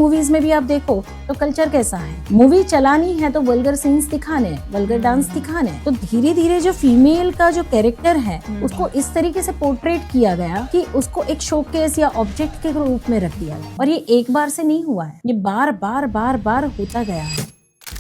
Movies में भी आप देखो तो कल्चर कैसा है, मूवी चलानी है तो वल्गर सीन्स दिखाने हैं, वल्गर डांस दिखाने हैं। तो धीरे धीरे जो फीमेल का जो कैरेक्टर है उसको इस तरीके से पोर्ट्रेट किया गया कि उसको एक शोकेस या ऑब्जेक्ट के रूप में रख दिया गया। और ये एक बार से नहीं हुआ है, ये बार बार बार बार होता गया है।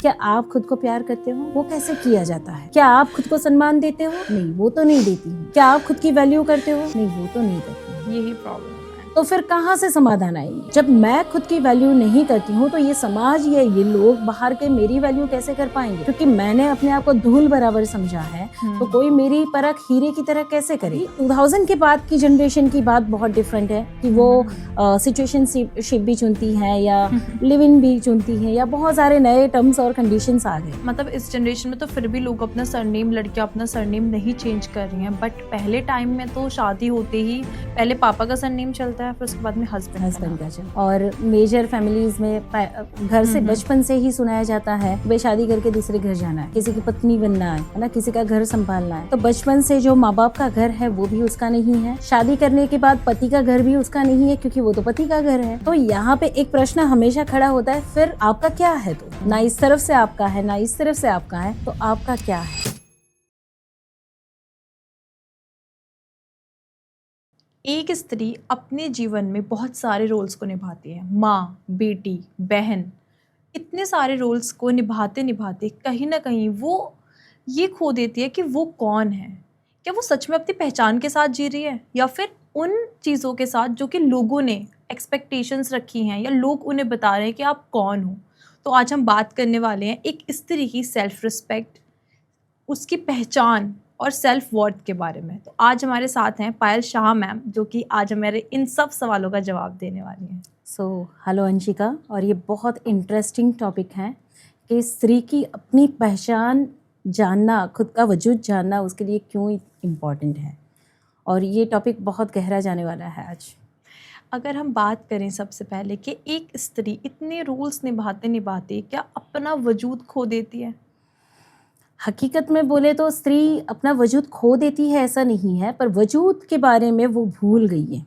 क्या आप खुद को प्यार करते हो? वो कैसे किया जाता है? क्या आप खुद को सम्मान देते हो? नहीं, वो तो नहीं देती हूँ। क्या आप खुद की वैल्यू करते हो? नहीं, वो तो नहीं करती हूँ। यही प्रॉब्लम है। तो फिर कहाँ से समाधान आएंगे? जब मैं खुद की वैल्यू नहीं करती हूँ तो ये समाज या ये लोग बाहर के मेरी वैल्यू कैसे कर पाएंगे? क्योंकि मैंने अपने आप को धूल बराबर समझा है, तो कोई मेरी परख हीरे की तरह कैसे करे? 2000 के बाद की जनरेशन की बात बहुत डिफरेंट है कि वो सिचुएशनशिप भी चुनती है या लिव इन भी चुनती है, या बहुत सारे नए टर्म्स और कंडीशंस आ गए। मतलब इस जनरेशन में तो फिर भी लोग अपना सरनेम, लड़कियां अपना सरनेम नहीं चेंज कर रही हैं, बट पहले टाइम में तो शादी होते ही पहले पापा का सरनेम चलता है, फिर उसके बाद में हस्बैंड का चलता। और मेजर फैमिलीज में घर से बचपन से ही सुनाया जाता है भाई शादी करके दूसरे घर जाना है, किसी की पत्नी बनना है ना, किसी का घर संभालना है। तो बचपन से जो माँ बाप का घर है वो भी उसका नहीं है, शादी करने के बाद पति का घर भी उसका नहीं है क्योंकि वो तो पति का घर है। तो यहाँ पे एक प्रश्न हमेशा खड़ा होता है, फिर आपका क्या है? तो ना इस तरफ से आपका है ना इस तरफ से आपका है, तो आपका क्या है? एक स्त्री अपने जीवन में बहुत सारे रोल्स को निभाती है, माँ, बेटी, बहन, इतने सारे रोल्स को निभाते निभाते कहीं ना कहीं वो ये खो देती है कि वो कौन है। क्या वो सच में अपनी पहचान के साथ जी रही है, या फिर उन चीज़ों के साथ जो कि लोगों ने एक्सपेक्टेशंस रखी हैं या लोग उन्हें बता रहे हैं कि आप कौन हो। तो आज हम बात करने वाले हैं एक स्त्री की सेल्फ रिस्पेक्ट, उसकी पहचान और सेल्फ वर्थ के बारे में। तो आज हमारे साथ हैं पायल शाह मैम, जो कि आज हमारे इन सब सवालों का जवाब देने वाली हैं। हेलो अंशिका, और ये बहुत इंटरेस्टिंग टॉपिक है कि स्त्री की अपनी पहचान जानना, खुद का वजूद जानना उसके लिए क्यों इम्पोर्टेंट है, और ये टॉपिक बहुत गहरा जाने वाला है आज। अगर हम बात करें सबसे पहले कि एक स्त्री इतने रोल्स निभाते निभाते क्या अपना वजूद खो देती है? हकीकत में बोले तो स्त्री अपना वजूद खो देती है ऐसा नहीं है, पर वजूद के बारे में वो भूल गई है।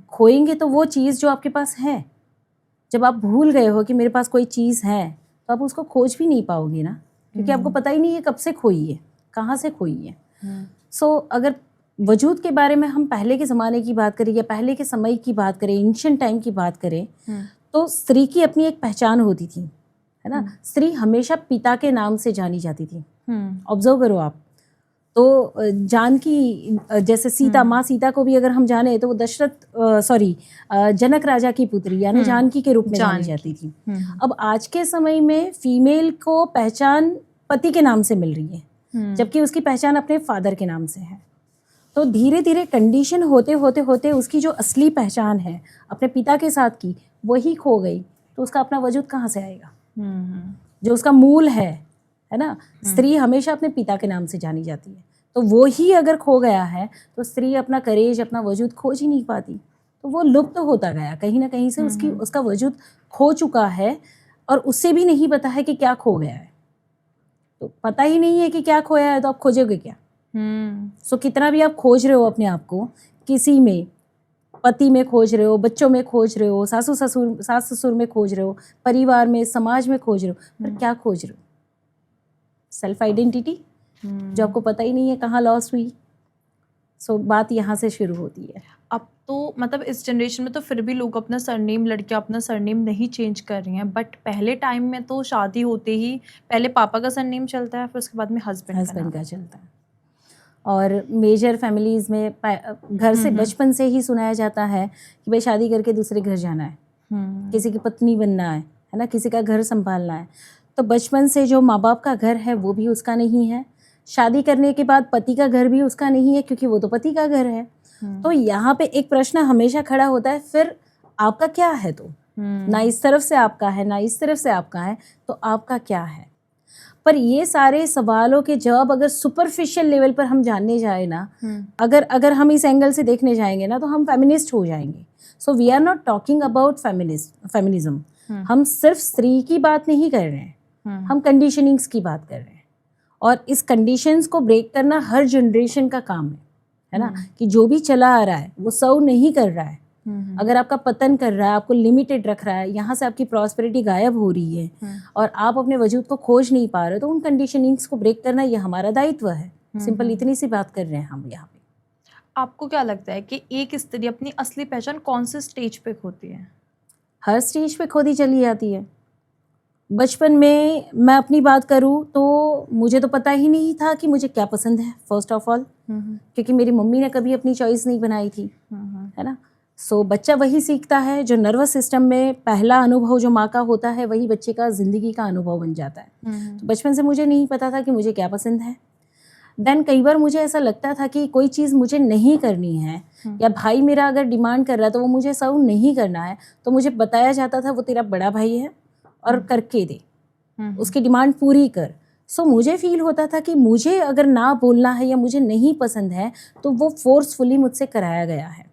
खोएंगे तो वो चीज़ जो आपके पास है, जब आप भूल गए हो कि मेरे पास कोई चीज़ है तो आप उसको खोज भी नहीं पाओगे ना, क्योंकि आपको पता ही नहीं है कब से खोई है, कहाँ से खोई है। अगर वजूद के बारे में हम पहले के ज़माने की बात करें या पहले के समय की बात करें, एंशिएंट टाइम की बात करें, तो स्त्री की अपनी एक पहचान होती थी, है ना। स्त्री हमेशा पिता के नाम से जानी जाती थी। ऑब्जर्व करो आप, तो जानकी, जैसे सीता, माँ सीता को भी अगर हम जाने तो वो जनक राजा की पुत्री यानी जानकी के रूप में जानी जाती थी। अब आज के समय में फीमेल को पहचान पति के नाम से मिल रही है, जबकि उसकी पहचान अपने फादर के नाम से है। तो धीरे धीरे कंडीशन होते होते होते उसकी जो असली पहचान है अपने पिता के साथ की, वही खो गई, तो उसका अपना वजूद कहाँ से आएगा? जो उसका मूल है ना। स्त्री हमेशा अपने पिता के नाम से जानी जाती है, तो वो ही अगर खो गया है तो स्त्री अपना करेज, अपना वजूद खोज ही नहीं पाती, तो वो लुप्त होता गया कहीं ना कहीं से। उसका वजूद खो चुका है और उससे भी नहीं पता है कि क्या खो गया है। तो पता ही नहीं है कि क्या खोया है तो आप खोजोगे क्या? कितना भी आप खोज रहे हो अपने आप को, किसी में, पति में खोज रहे हो, बच्चों में खोज रहे हो, सास ससुर में खोज रहे हो, परिवार में, समाज में खोज रहे हो, पर क्या खोज रहे हो? सेल्फ आइडेंटिटी, जो आपको पता ही नहीं है कहाँ लॉस हुई। बात यहाँ से शुरू होती है। अब तो मतलब इस जनरेशन में तो फिर भी लोग अपना सरनेम, लड़कियां अपना सरनेम नहीं चेंज कर रही हैं, बट पहले टाइम में तो शादी होते ही पहले पापा का सरनेम चलता है, फिर उसके बाद में हस्बैंड का चलता है। और मेजर फैमिलीज में घर से बचपन से ही सुनाया जाता है कि भाई शादी करके दूसरे घर जाना है, किसी की पत्नी बनना है ना, किसी का घर संभालना है। तो बचपन से जो माँ बाप का घर है वो भी उसका नहीं है, शादी करने के बाद पति का घर भी उसका नहीं है क्योंकि वो तो पति का घर है। तो यहाँ पे एक प्रश्न हमेशा खड़ा होता है, फिर आपका क्या है? तो ना इस तरफ से आपका है ना इस तरफ से आपका है, तो आपका क्या है? पर ये सारे सवालों के जवाब अगर सुपरफिशियल लेवल पर हम जानने जाए ना, अगर हम इस एंगल से देखने जाएंगे ना, तो हम फेमिनिस्ट हो जाएंगे। So we are not talking about feminism. हम सिर्फ स्त्री की बात नहीं कर रहे हैं, हम कंडीशनिंग्स की बात कर रहे हैं। और इस कंडीशंस को ब्रेक करना हर जनरेशन का काम है ना, कि जो भी चला आ रहा है वो सर्व नहीं कर रहा है, अगर आपका पतन कर रहा है, आपको लिमिटेड रख रहा है, यहाँ से आपकी प्रॉस्पेरिटी गायब हो रही है और आप अपने वजूद को खोज नहीं पा रहे, तो उन कंडीशनिंग्स को ब्रेक करना ये हमारा दायित्व है। सिंपल इतनी सी बात कर रहे हैं हम यहाँ पे। आपको क्या लगता है कि एक स्त्री अपनी असली पहचान कौन से स्टेज पे खोती है? हर स्टेज पे खोदी चली जाती है। बचपन में मैं अपनी बात करूँ तो मुझे तो पता ही नहीं था कि मुझे क्या पसंद है, फर्स्ट ऑफ ऑल, क्योंकि मेरी मम्मी ने कभी अपनी चॉइस नहीं बनाई थी, है ना। सो बच्चा वही सीखता है जो नर्वस सिस्टम में पहला अनुभव जो माँ का होता है, वही बच्चे का ज़िंदगी का अनुभव बन जाता है। तो बचपन से मुझे नहीं पता था कि मुझे क्या पसंद है। देन कई बार मुझे ऐसा लगता था कि कोई चीज़ मुझे नहीं करनी है, या भाई मेरा अगर डिमांड कर रहा है तो वो मुझे सर्व नहीं करना है, तो मुझे बताया जाता था वो तेरा बड़ा भाई है और करके दे, उसकी डिमांड पूरी कर। सो मुझे फील होता था कि मुझे अगर ना बोलना है या मुझे नहीं पसंद है तो वो फोर्सफुली मुझसे कराया गया है।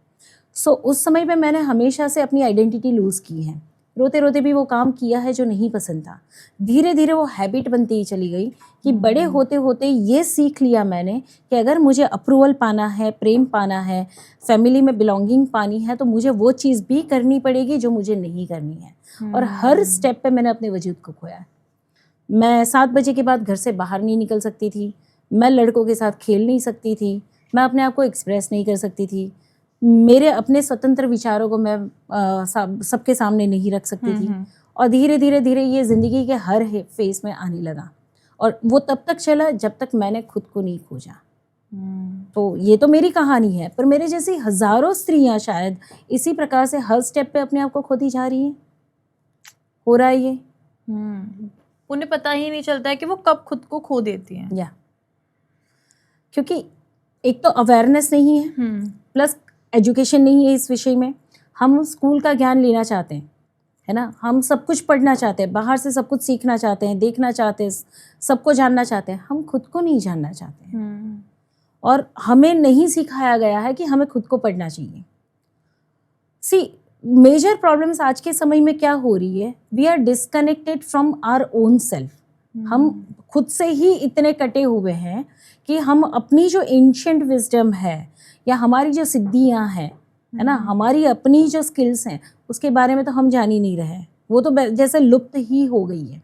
सो उस समय पे मैंने हमेशा से अपनी आइडेंटिटी लूज़ की है, रोते रोते भी वो काम किया है जो नहीं पसंद था। धीरे धीरे वो हैबिट बनती ही चली गई कि बड़े होते होते ये सीख लिया मैंने कि अगर मुझे अप्रूवल पाना है, प्रेम पाना है, फैमिली में बिलोंगिंग पानी है, तो मुझे वो चीज़ भी करनी पड़ेगी जो मुझे नहीं करनी है। और हर स्टेप पे मैंने अपने वजूद को खोया। मैं 7 बजे के बाद घर से बाहर नहीं निकल सकती थी, मैं लड़कों के साथ खेल नहीं सकती थी, मैं अपने आप को एक्सप्रेस नहीं कर सकती थी, मेरे अपने स्वतंत्र विचारों को मैं सबके सामने नहीं रख सकती थी। और धीरे धीरे धीरे ये ज़िंदगी के हर फेस में आने लगा, और वो तब तक चला जब तक मैंने खुद को नहीं खोजा। तो ये तो मेरी कहानी है, पर मेरे जैसी हज़ारों स्त्रियां शायद इसी प्रकार से हर स्टेप पे अपने आप को खोती जा रही हैं। हो रहा है ये। उन्हें पता ही नहीं चलता है कि वो कब खुद को खो देती हैं। या क्योंकि एक तो अवेयरनेस नहीं है, प्लस एजुकेशन नहीं है इस विषय में। हम स्कूल का ज्ञान लेना चाहते हैं, है ना, हम सब कुछ पढ़ना चाहते हैं, बाहर से सब कुछ सीखना चाहते हैं, देखना चाहते हैं, सबको जानना चाहते हैं, हम खुद को नहीं जानना चाहते हैं। और हमें नहीं सिखाया गया है कि हमें खुद को पढ़ना चाहिए। सी मेजर प्रॉब्लम्स आज के समय में क्या हो रही है, we are disconnected from our own self. हम खुद से ही इतने कटे हुए हैं कि हम अपनी जो एंशिएंट विजडम है या हमारी जो सिद्धियां हैं, है ना, हमारी अपनी जो स्किल्स हैं, उसके बारे में तो हम जान ही नहीं रहे हैं। वो तो जैसे लुप्त ही हो गई है।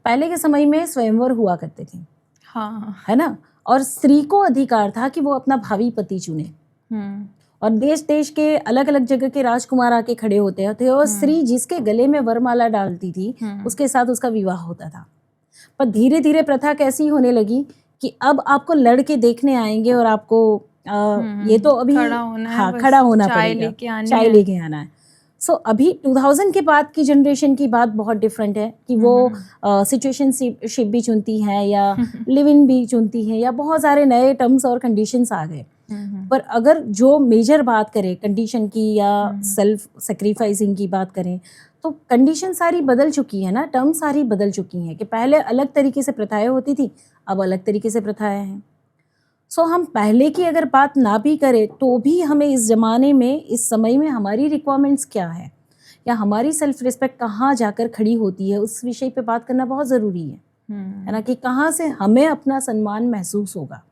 पहले के समय में स्वयंवर हुआ करते थे, हाँ, है ना, और स्त्री को अधिकार था कि वो अपना भावी पति चुने। और देश देश के अलग अलग जगह के राजकुमार आके खड़े होते थे, और स्त्री जिसके गले में वरमाला डालती थी उसके साथ उसका विवाह होता था। पर धीरे धीरे प्रथा कैसी होने लगी कि अब आपको लड़के देखने आएंगे और आपको ये तो अभी खड़ा होना है, हाँ, खड़ा होना चाय पड़ेगा, चाय लेके आना है। सो अभी 2000 के बाद की जनरेशन की बात बहुत डिफरेंट है कि वो सिचुएशनशिप भी चुनती हैं या लिव इन भी चुनती हैं, या बहुत सारे नए टर्म्स और कंडीशंस आ गए। पर अगर जो मेजर बात करें कंडीशन की या सेल्फ सेक्रीफाइसिंग की बात करें, तो कंडीशन सारी बदल चुकी है ना, टर्म सारी बदल चुकी हैं कि पहले अलग तरीके से प्रथाएं होती थी, अब अलग तरीके से प्रथाएं हैं। सो हम पहले की अगर बात ना भी करें तो भी हमें इस ज़माने में, इस समय में हमारी रिक्वायरमेंट्स क्या है या हमारी सेल्फ रिस्पेक्ट कहाँ जाकर खड़ी होती है, उस विषय पे बात करना बहुत ज़रूरी है ना, कि कहाँ से हमें अपना सम्मान महसूस होगा।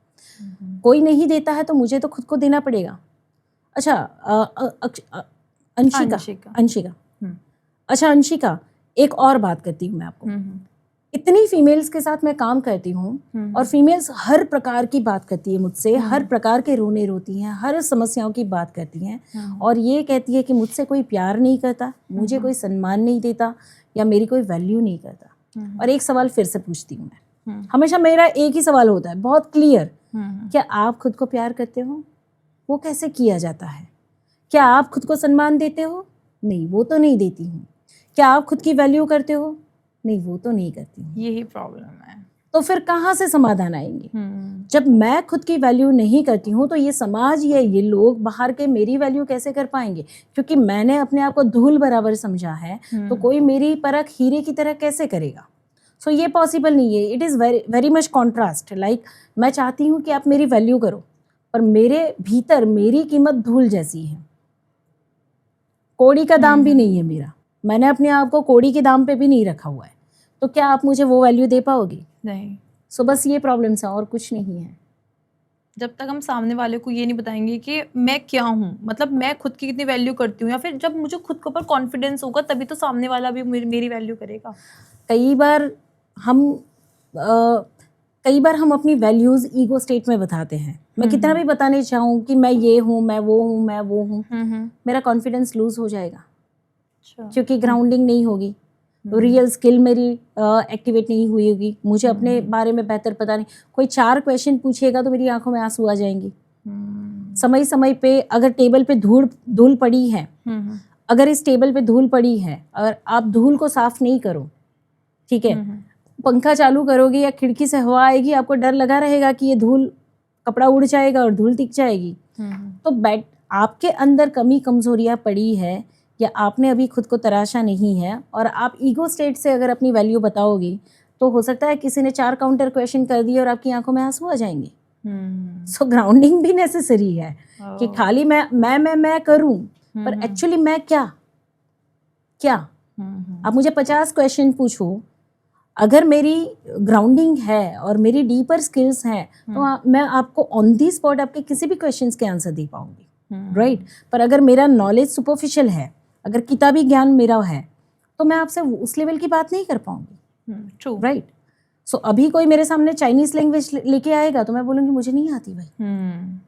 कोई नहीं देता है तो मुझे तो खुद को देना पड़ेगा। अच्छा, अंशिका, अच्छा अंशिका, एक और बात करती हूँ मैं आपको। इतनी फीमेल्स के साथ मैं काम करती हूँ और फीमेल्स हर प्रकार की बात करती है मुझसे, हर प्रकार के रोने रोती हैं, हर समस्याओं की बात करती हैं, और ये कहती है कि मुझसे कोई प्यार नहीं करता, मुझे कोई सम्मान नहीं देता, या मेरी कोई वैल्यू नहीं करता। और एक सवाल फिर से पूछती हूँ मैं, हमेशा मेरा एक ही सवाल होता है, बहुत क्लियर, क्या आप खुद को प्यार करते हो? वो कैसे किया जाता है? क्या आप खुद को सम्मान देते हो? नहीं, वो तो नहीं देती हूँ। क्या आप खुद की वैल्यू करते हो? नहीं, वो तो नहीं करती हूँ। यही प्रॉब्लम है। तो फिर कहाँ से समाधान आएंगे? जब मैं खुद की वैल्यू नहीं करती हूँ तो ये समाज या ये लोग बाहर के मेरी वैल्यू कैसे कर पाएंगे? क्योंकि मैंने अपने आप को धूल बराबर समझा है, तो कोई मेरी परख हीरे की तरह कैसे करेगा? सो ये पॉसिबल नहीं है। It is very much contrast. Like मैं चाहती हूँ कि आप मेरी वैल्यू करो, पर मेरे भीतर मेरी कीमत धूल जैसी है, कौड़ी का दाम भी नहीं है मेरा, मैंने अपने आप को कौड़ी के दाम पे भी नहीं रखा हुआ है, तो क्या आप मुझे वो वैल्यू दे पाओगे? नहीं। सो बस ये प्रॉब्लम्स है और कुछ नहीं है। जब तक हम सामने वाले को ये नहीं बताएंगे कि मैं क्या हूँ, मतलब मैं खुद की कितनी वैल्यू करती हूँ, या फिर जब मुझे खुद के ऊपर कॉन्फिडेंस होगा तभी तो सामने वाला भी मेरी वैल्यू करेगा। कई बार हम अपनी वैल्यूज ईगो स्टेट में बताते हैं। मैं कितना भी बताने चाहूँ कि मैं ये हूँ, मैं वो हूँ, मैं वो हूँ, मेरा कॉन्फिडेंस लूज हो जाएगा। अच्छा। क्योंकि ग्राउंडिंग नहीं होगी, रियल स्किल मेरी एक्टिवेट नहीं हुई होगी, मुझे अपने बारे में बेहतर पता नहीं। कोई 4 क्वेश्चन पूछेगा तो मेरी आंखों में आंसू आ जाएंगी। समय समय पे अगर टेबल पे धूल पड़ी है, अगर इस टेबल पे धूल पड़ी है, अगर आप धूल को साफ नहीं करो, ठीक है, पंखा चालू करोगे या खिड़की से हवा आएगी, आपको डर लगा रहेगा कि ये धूल, कपड़ा उड़ जाएगा और धूल टिक जाएगी। तो आपके अंदर कमी कमजोरियां पड़ी है, या आपने अभी खुद को तराशा नहीं है, और आप ईगो स्टेट से अगर अपनी वैल्यू बताओगी तो हो सकता है किसी ने 4 काउंटर क्वेश्चन कर दिए और आपकी आंखों में आंसू आ जाएंगे। सो ग्राउंडिंग भी नेसेसरी है कि खाली मैं करूं, पर एक्चुअली मैं क्या आप मुझे 50 क्वेश्चन पूछो, अगर मेरी ग्राउंडिंग है और मेरी डीपर स्किल्स हैं तो मैं आपको ऑन दी स्पॉट आपके किसी भी क्वेश्चंस के आंसर दे पाऊंगी, राइट। पर अगर मेरा नॉलेज सुपरफिशियल है, अगर किताबी ज्ञान मेरा है, तो मैं आपसे उस लेवल की बात नहीं कर पाऊंगी, ट्रू, राइट। सो अभी कोई मेरे सामने चाइनीज लैंग्वेज लेके आएगा तो मैं बोलूँगी मुझे नहीं आती भाई,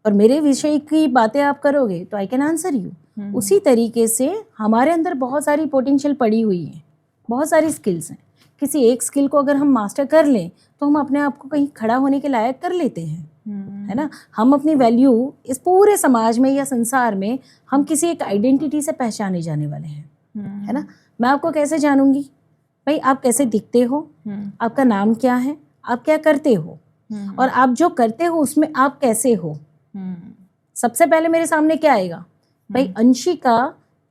और मेरे विषय की बातें आप करोगे तो आई कैन आंसर यू। उसी तरीके से हमारे अंदर बहुत सारी पोटेंशियल पड़ी हुई है, बहुत सारी स्किल्स हैं। किसी एक स्किल को अगर हम मास्टर कर लें तो हम अपने आप को कहीं खड़ा होने के लायक कर लेते हैं, है ना। हम अपनी वैल्यू इस पूरे समाज में या संसार में हम किसी एक आइडेंटिटी से पहचाने जाने वाले हैं, है ना। मैं आपको कैसे जानूंगी भाई, आप कैसे दिखते हो, आपका नाम क्या है, आप क्या करते हो, और आप जो करते हो उसमें आप कैसे हो। सबसे पहले मेरे सामने क्या आएगा भाई, अंशिका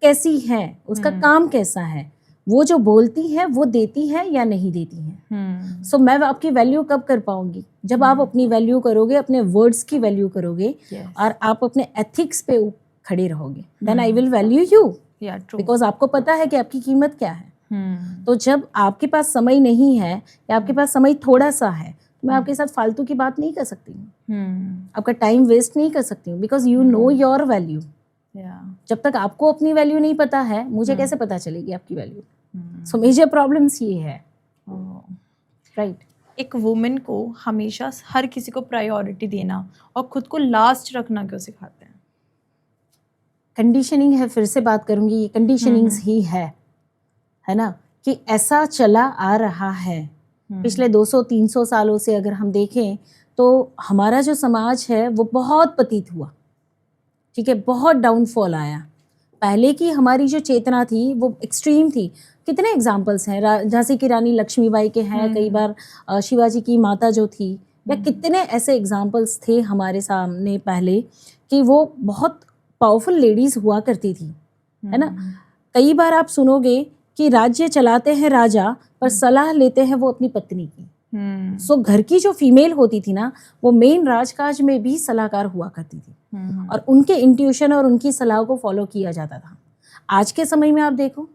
कैसी है, उसका काम कैसा है, वो जो बोलती है वो देती है या नहीं देती है। सो मैं आपकी वैल्यू कब कर पाऊंगी, जब आप अपनी वैल्यू करोगे, अपने वर्ड्स की वैल्यू करोगे, और आप अपने एथिक्स पे खड़े रहोगे, then I will value you, because आपको पता है कि आपकी कीमत क्या है। तो जब आपके पास समय नहीं है या आपके पास समय थोड़ा सा है, तो मैं आपके साथ फालतू की बात नहीं कर सकती हूँ, आपका टाइम वेस्ट नहीं कर सकती हूँ, because you know your value. जब तक आपको अपनी वैल्यू नहीं पता है, मुझे कैसे पता चलेगी आपकी वैल्यू। सो मेजर प्रॉब्लम्स ये है, राइट। एक वुमेन को हमेशा हर किसी को प्रायोरिटी देना और खुद को लास्ट रखना क्यों सिखाते हैं? कंडीशनिंग है, फिर से बात करूंगी, ये कंडीशनिंग्स ही है ना, कि ऐसा चला आ रहा है पिछले 200-300 सालों से। अगर हम देखें तो हमारा जो समाज है वो बहुत पतित हुआ, ठीक है, बहुत डाउनफॉल आया। पहले की हमारी जो चेतना थी वो एक्सट्रीम थी। कितने एग्जाम्पल्स हैं, झांसी की रानी लक्ष्मीबाई के हैं, कई बार शिवाजी की माता जो थी, या कितने ऐसे एग्जाम्पल्स थे हमारे सामने पहले कि वो बहुत पावरफुल लेडीज हुआ करती थी, है ना। कई बार आप सुनोगे कि राज्य चलाते हैं राजा, पर सलाह लेते हैं वो अपनी पत्नी की। सो घर की जो फीमेल होती थी ना, वो मेन राजकाज में भी सलाहकार हुआ करती थी, और उनके इंट्यूशन और उनकी सलाह को फॉलो किया जाता था। आज के समय में आप देखो,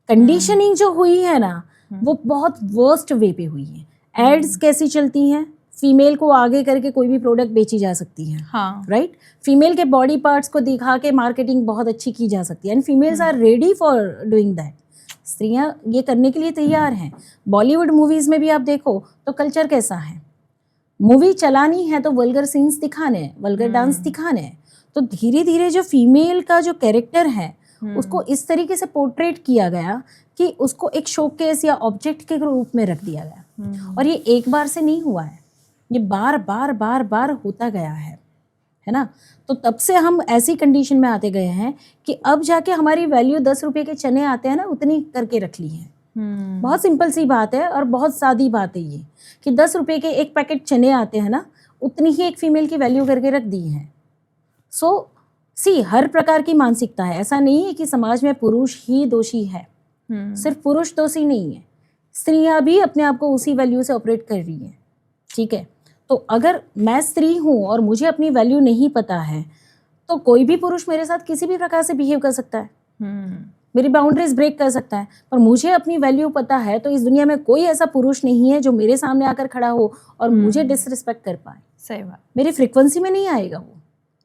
कंडीशनिंग जो हुई है ना, वो बहुत वर्स्ट वे पे हुई है। एड्स कैसी चलती हैं, फीमेल को आगे करके कोई भी प्रोडक्ट बेची जा सकती है, राइट। फीमेल के बॉडी पार्ट्स को दिखा के मार्केटिंग बहुत अच्छी की जा सकती है, and females are ready for doing that. स्त्रियां ये करने के लिए तैयार हैं। बॉलीवुड मूवीज में भी आप देखो तो कल्चर कैसा है, मूवी चलानी है तो वल्गर सीन्स दिखाने हैं, वल्गर डांस दिखाने हैं। तो धीरे धीरे जो फीमेल का जो कैरेक्टर है उसको इस तरीके से पोर्ट्रेट किया गया कि उसको एक शोकेस या ऑब्जेक्ट के रूप में रख दिया गया। और ये एक बार से नहीं हुआ है, ये बार बार बार बार होता गया है ना। तो तब से हम ऐसी कंडीशन में आते गए हैं कि अब जाके हमारी वैल्यू 10 रुपए के चने आते हैं ना, उतनी करके रख ली है। बहुत सिंपल सी बात है और बहुत सादी बात है ये, कि 10 रुपए के एक पैकेट चने आते हैं ना, उतनी ही एक फीमेल की वैल्यू करके रख दी है। सो हर प्रकार की मानसिकता है। ऐसा नहीं है कि समाज में पुरुष ही दोषी है, सिर्फ पुरुष दोषी नहीं है, स्त्रियां भी अपने आप को उसी वैल्यू से ऑपरेट कर रही है, ठीक है। तो अगर मैं स्त्री हूँ और मुझे अपनी वैल्यू नहीं पता है, तो कोई भी पुरुष मेरे साथ किसी भी प्रकार से बिहेव कर सकता है। मेरी बाउंड्रीज ब्रेक कर सकता है, पर मुझे अपनी वैल्यू पता है, तो इस दुनिया में कोई ऐसा पुरुष नहीं है जो मेरे सामने आकर खड़ा हो और मुझे डिसरिस्पेक्ट कर पाए। सही बात। मेरी फ्रीक्वेंसी में नहीं आएगा वो,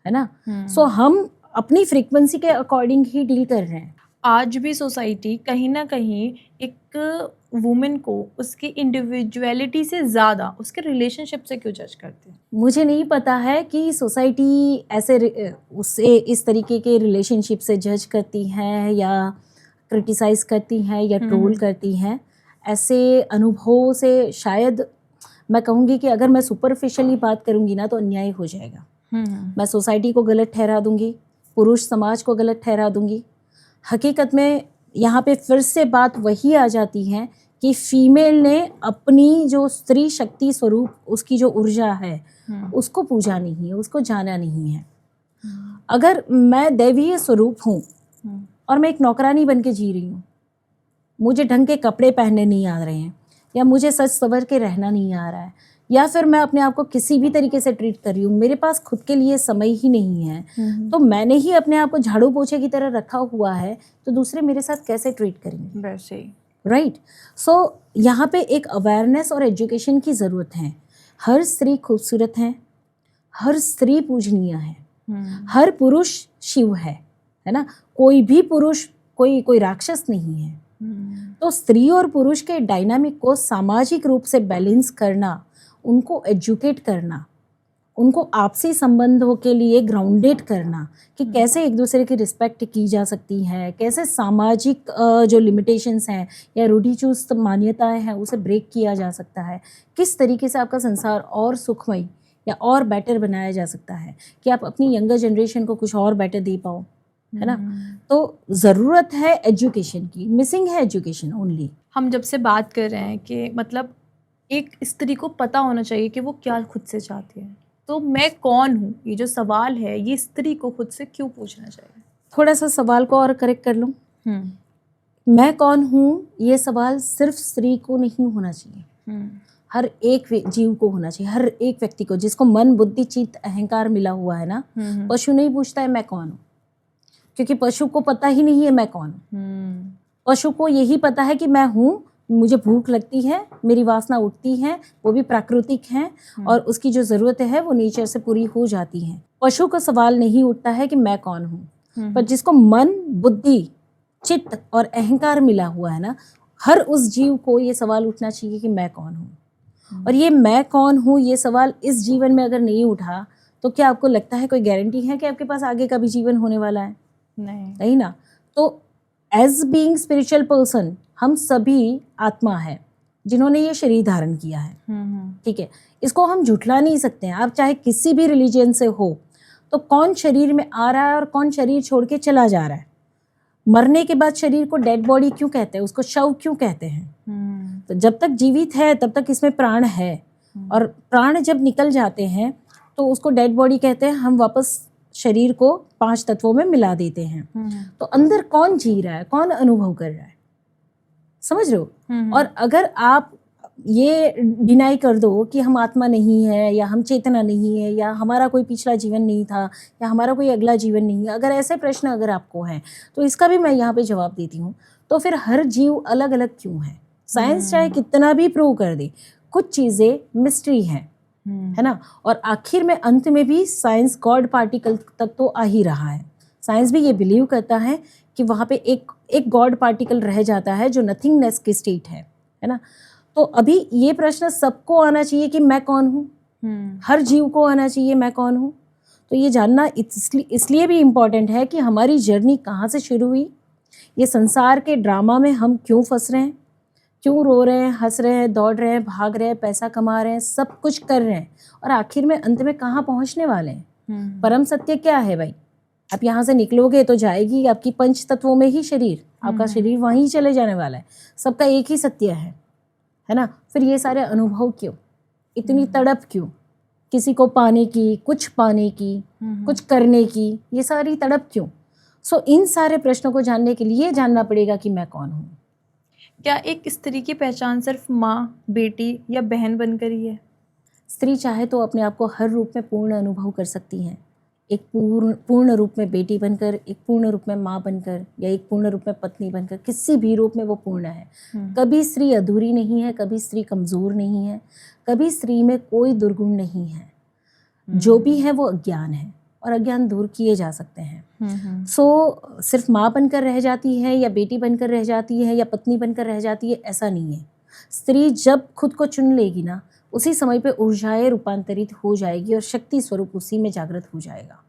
है ना। सो हम अपनी फ्रीक्वेंसी के अकॉर्डिंग ही डील कर रहे हैं। आज भी सोसाइटी कहीं ना कहीं एक वुमेन को उसकी इंडिविजुअलिटी से ज़्यादा उसके रिलेशनशिप से क्यों जज करती है? मुझे नहीं पता है कि सोसाइटी ऐसे उससे इस तरीके के रिलेशनशिप से जज करती है या क्रिटिसाइज करती है या ट्रोल करती हैं। ऐसे अनुभवों से शायद मैं कहूँगी कि अगर मैं सुपरफिशियली बात करूँगी ना तो अन्याय हो जाएगा। मैं सोसाइटी को गलत ठहरा दूँगी, पुरुष समाज को गलत ठहरा दूँगी। हकीकत में यहाँ पे फिर से बात वही आ जाती है कि फीमेल ने अपनी जो स्त्री शक्ति स्वरूप, उसकी जो ऊर्जा है, उसको पूजा नहीं है, उसको जाना नहीं है। अगर मैं दैवीय स्वरूप हूँ और मैं एक नौकरानी बन के जी रही हूँ, मुझे ढंग के कपड़े पहनने नहीं आ रहे हैं, या मुझे सच सवर के रहना नहीं आ रहा है, या फिर मैं अपने आप को किसी भी तरीके से ट्रीट कर रही हूँ, मेरे पास खुद के लिए समय ही नहीं है, तो मैंने ही अपने आप को झाड़ू पोछे की तरह रखा हुआ है, तो दूसरे मेरे साथ कैसे ट्रीट करेंगे? वैसे ही, राइट। सो यहाँ पे एक अवेयरनेस और एजुकेशन की ज़रूरत है। हर स्त्री खूबसूरत है, हर स्त्री पूजनीय है, हर पुरुष शिव है ना। कोई भी पुरुष कोई राक्षस नहीं है। तो स्त्री और पुरुष के डायनामिक को सामाजिक रूप से बैलेंस करना, उनको एजुकेट करना, उनको आपसी संबंधों के लिए ग्राउंडेड करना कि कैसे एक दूसरे की रिस्पेक्ट की जा सकती है, कैसे सामाजिक जो लिमिटेशंस हैं या रूढ़िचुस्त मान्यताएं हैं उसे ब्रेक किया जा सकता है, किस तरीके से आपका संसार और सुखमय या और बेटर बनाया जा सकता है कि आप अपनी यंगर जनरेशन को कुछ और बेटर दे पाओ, है ना। तो ज़रूरत है एजुकेशन की, मिसिंग है एजुकेशन ओनली। हम जब से बात कर रहे हैं कि मतलब एक स्त्री को पता होना चाहिए कि वो क्या खुद से चाहती है, तो मैं कौन हूँ, ये जो सवाल है ये स्त्री को खुद से क्यों पूछना चाहिए? थोड़ा सा सवाल को और करेक्ट कर लूँ। मैं कौन हूँ ये सवाल सिर्फ स्त्री को नहीं होना चाहिए, हर एक जीव को होना चाहिए, हर एक व्यक्ति को, जिसको मन बुद्धि चित्त अहंकार मिला हुआ है ना। पशु नहीं पूछता है मैं कौन हूँ, क्योंकि पशु को पता ही नहीं है मैं कौन हूँ। पशु को यही पता है कि मैं हूँ, मुझे भूख लगती है, मेरी वासना उठती है, वो भी प्राकृतिक है, और उसकी जो ज़रूरत है वो नेचर से पूरी हो जाती है। पशु का सवाल नहीं उठता है कि मैं कौन हूँ। पर जिसको मन बुद्धि चित्त और अहंकार मिला हुआ है ना, हर उस जीव को ये सवाल उठना चाहिए कि मैं कौन हूँ। और ये मैं कौन हूँ ये सवाल इस जीवन में अगर नहीं उठा तो क्या आपको लगता है कोई गारंटी है कि आपके पास आगे का भी जीवन होने वाला है? नहीं ना। तो एज बीइंग स्पिरिचुअल पर्सन हम सभी आत्मा है जिन्होंने ये शरीर धारण किया है, ठीक है। इसको हम झुठला नहीं सकते हैं। आप चाहे किसी भी रिलीजन से हो, तो कौन शरीर में आ रहा है और कौन शरीर छोड़ के चला जा रहा है? मरने के बाद शरीर को डेड बॉडी क्यों कहते हैं, उसको शव क्यों कहते हैं? तो जब तक जीवित है तब तक इसमें प्राण है, और प्राण जब निकल जाते हैं तो उसको डेड बॉडी कहते हैं। हम वापस शरीर को 5 तत्वों में मिला देते हैं। तो अंदर कौन जी रहा है, कौन अनुभव कर रहा है, समझ रहे हो? और अगर आप ये डिनाई कर दो कि हम आत्मा नहीं है, या हम चेतना नहीं है, या हमारा कोई पिछला जीवन नहीं था, या हमारा कोई अगला जीवन नहीं है, अगर ऐसे प्रश्न अगर आपको हैं तो इसका भी मैं यहाँ पे जवाब देती हूँ। तो फिर हर जीव अलग अलग क्यों है? साइंस चाहे कितना भी प्रूव कर दे, कुछ चीज़ें मिस्ट्री हैं, है ना। और आखिर में अंत में भी साइंस गॉड पार्टिकल तक तो आ ही रहा है। साइंस भी ये बिलीव करता है कि वहाँ पे एक गॉड पार्टिकल रह जाता है जो नथिंगनेस की स्टेट है ना। तो अभी ये प्रश्न सबको आना चाहिए कि मैं कौन हूँ। हर जीव को आना चाहिए मैं कौन हूँ। तो ये जानना इसलिए भी इम्पॉर्टेंट है कि हमारी जर्नी कहाँ से शुरू हुई, ये संसार के ड्रामा में हम क्यों फंस रहे हैं, क्यों रो रहे हैं, हंस रहे हैं, दौड़ रहे हैं, भाग रहे हैं, पैसा कमा रहे हैं, सब कुछ कर रहे हैं, और आखिर में अंत में कहाँ पहुँचने वाले हैं? परम सत्य क्या है भाई? आप यहाँ से निकलोगे तो जाएगी आपकी 5 तत्वों में ही शरीर, आपका शरीर वहीं चले जाने वाला है। सबका एक ही सत्य है ना। फिर ये सारे अनुभव क्यों, इतनी तड़प क्यों, किसी को पाने की, कुछ पाने की, कुछ करने की, ये सारी तड़प क्यों? सो इन सारे प्रश्नों को जानने के लिए जानना पड़ेगा कि मैं कौन हूँ। क्या एक स्त्री की पहचान सिर्फ माँ, बेटी या बहन बनकर ही है? स्त्री चाहे तो अपने आप को हर रूप में पूर्ण अनुभव कर सकती हैं, एक पूर्ण रूप में बेटी बनकर, एक पूर्ण रूप में माँ बनकर, या एक पूर्ण रूप में पत्नी बनकर, किसी भी रूप में वो पूर्ण है। कभी स्त्री अधूरी नहीं है, कभी स्त्री कमज़ोर नहीं है, कभी स्त्री में कोई दुर्गुण नहीं है। जो भी है वो अज्ञान है, और अज्ञान दूर किए जा सकते हैं। सो सिर्फ माँ बनकर रह जाती है, या बेटी बनकर रह जाती है, या पत्नी बनकर रह जाती है, ऐसा नहीं है। स्त्री जब खुद को चुन लेगी ना, उसी समय पे ऊर्जाएं रूपांतरित हो जाएगी और शक्ति स्वरूप उसी में जागृत हो जाएगा।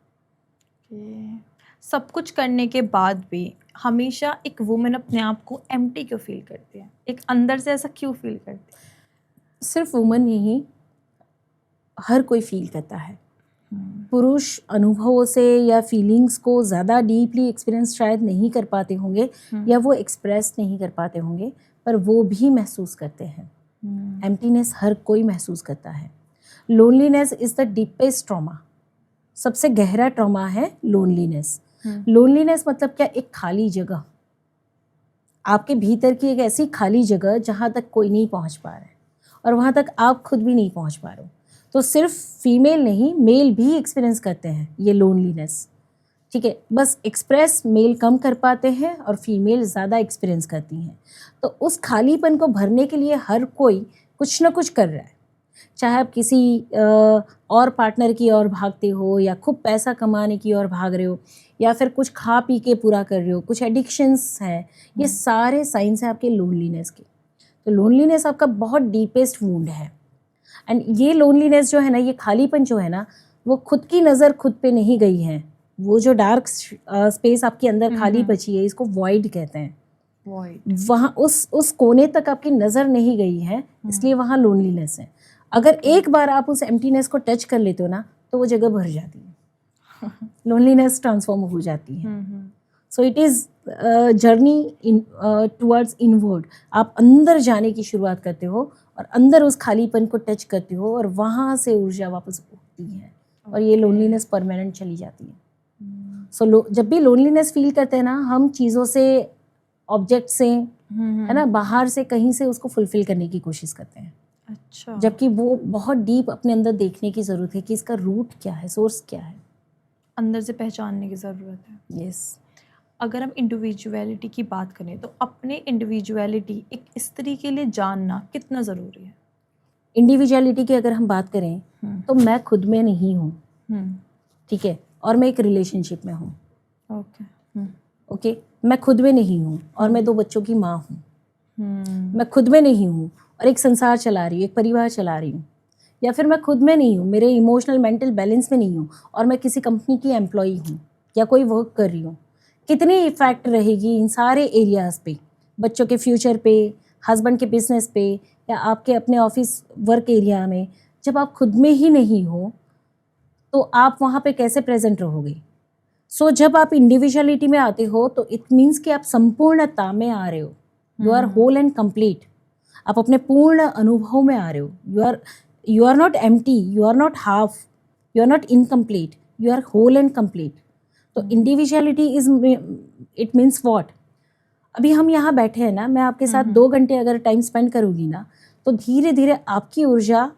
सब कुछ करने के बाद भी हमेशा एक वुमेन अपने आप को एम्प्टी क्यों फील करती है? एक अंदर से ऐसा क्यों फील करती है? सिर्फ वुमन नहीं, हर कोई फील करता है। पुरुष अनुभवों से या फीलिंग्स को ज़्यादा डीपली एक्सपीरियंस शायद नहीं कर पाते होंगे, या वो एक्सप्रेस नहीं कर पाते होंगे, पर वो भी महसूस करते हैं। एम्प्टीनेस हर कोई महसूस करता है। Loneliness is the deepest trauma. सबसे गहरा ट्रॉमा है लोनलीनेस। लोनलीनेस मतलब क्या? एक खाली जगह, आपके भीतर की एक ऐसी खाली जगह जहाँ तक कोई नहीं पहुँच पा रहा है, और वहाँ तक आप खुद भी नहीं पहुँच पा रहे हो। तो सिर्फ फीमेल नहीं, मेल भी एक्सपीरियंस करते हैं ये लोनलीनेस। ठीक है, बस एक्सप्रेस मेल कम कर पाते हैं और फीमेल ज़्यादा एक्सपीरियंस करती हैं। तो उस खालीपन को भरने के लिए हर कोई कुछ ना कुछ कर रहा है। चाहे आप किसी और पार्टनर की ओर भागते हो, या खूब पैसा कमाने की ओर भाग रहे हो, या फिर कुछ खा पी के पूरा कर रहे हो, कुछ एडिक्शंस हैं, ये सारे साइंस हैं आपके लोनलीनेस के। तो लोनलीनेस आपका बहुत डीपेस्ट वुंड है। एंड ये लोनलीनेस जो है ना, ये खालीपन जो है ना, वो खुद की नज़र खुद पे नहीं गई है। वो जो डार्क स्पेस आपके अंदर खाली बची है, इसको वॉइड कहते हैं। वहाँ उस कोने तक आपकी नज़र नहीं गई है, इसलिए वहाँ लोनलीनेस है। अगर एक बार आप उस एम्प्टीनेस को टच कर लेते हो ना, तो वो जगह भर जाती है, लोनलीनेस ट्रांसफॉर्म हो जाती है। So it is journey towards inward. आप अंदर जाने की शुरुआत करते हो, और अंदर उस खालीपन को टच करते हो, और वहाँ से ऊर्जा वापस उठती है, और ये लोनलीनेस परमानेंट चली जाती है। सो जब भी लोनलीनेस फील करते हैं ना, हम चीज़ों से, ऑब्जेक्ट से, है ना, बाहर से कहीं से उसको फुलफिल करने की कोशिश करते हैं। अच्छा। जबकि वो बहुत डीप अपने अंदर देखने की ज़रूरत है कि इसका रूट क्या है, सोर्स क्या है, अंदर से पहचानने की ज़रूरत है। यस। अगर हम इंडिविजुअलिटी की बात करें, तो अपने इंडिविजुअलिटी एक स्त्री के लिए जानना कितना ज़रूरी है? इंडिविजुअलिटी की अगर हम बात करें, तो मैं खुद में नहीं हूँ, ठीक है, और मैं एक रिलेशनशिप में हूँ। ओके, मैं खुद में नहीं हूँ, और मैं 2 बच्चों की माँ हूँ। मैं खुद में नहीं हूँ और एक संसार चला रही हूँ, एक परिवार चला रही हूँ। या फिर मैं खुद में नहीं हूँ, मेरे इमोशनल मेंटल बैलेंस में नहीं हूँ, और मैं किसी कंपनी की एम्प्लॉई हूँ, या कोई वर्क कर रही हूँ। कितनी इफेक्ट रहेगी इन सारे एरियाज़ पे, बच्चों के फ्यूचर पे, हस्बैंड के बिजनेस पे, या आपके अपने ऑफिस वर्क एरिया में। जब आप खुद में ही नहीं हो, तो आप वहाँ पे कैसे प्रेजेंट रहोगे? सो जब आप इंडिविजुअलिटी में आते हो, तो इट मीन्स कि आप संपूर्णता में आ रहे हो। You are whole and complete. आप अपने पूर्ण अनुभव में आ रहे हो। You are not empty, you are not half, you are not incomplete, you are whole and complete. तो individuality is, it means what? अभी हम यहाँ बैठे हैं ना, मैं आपके साथ 2 घंटे अगर टाइम स्पेंड करूँगी ना, तो धीरे धीरे आपकी ऊर्जा,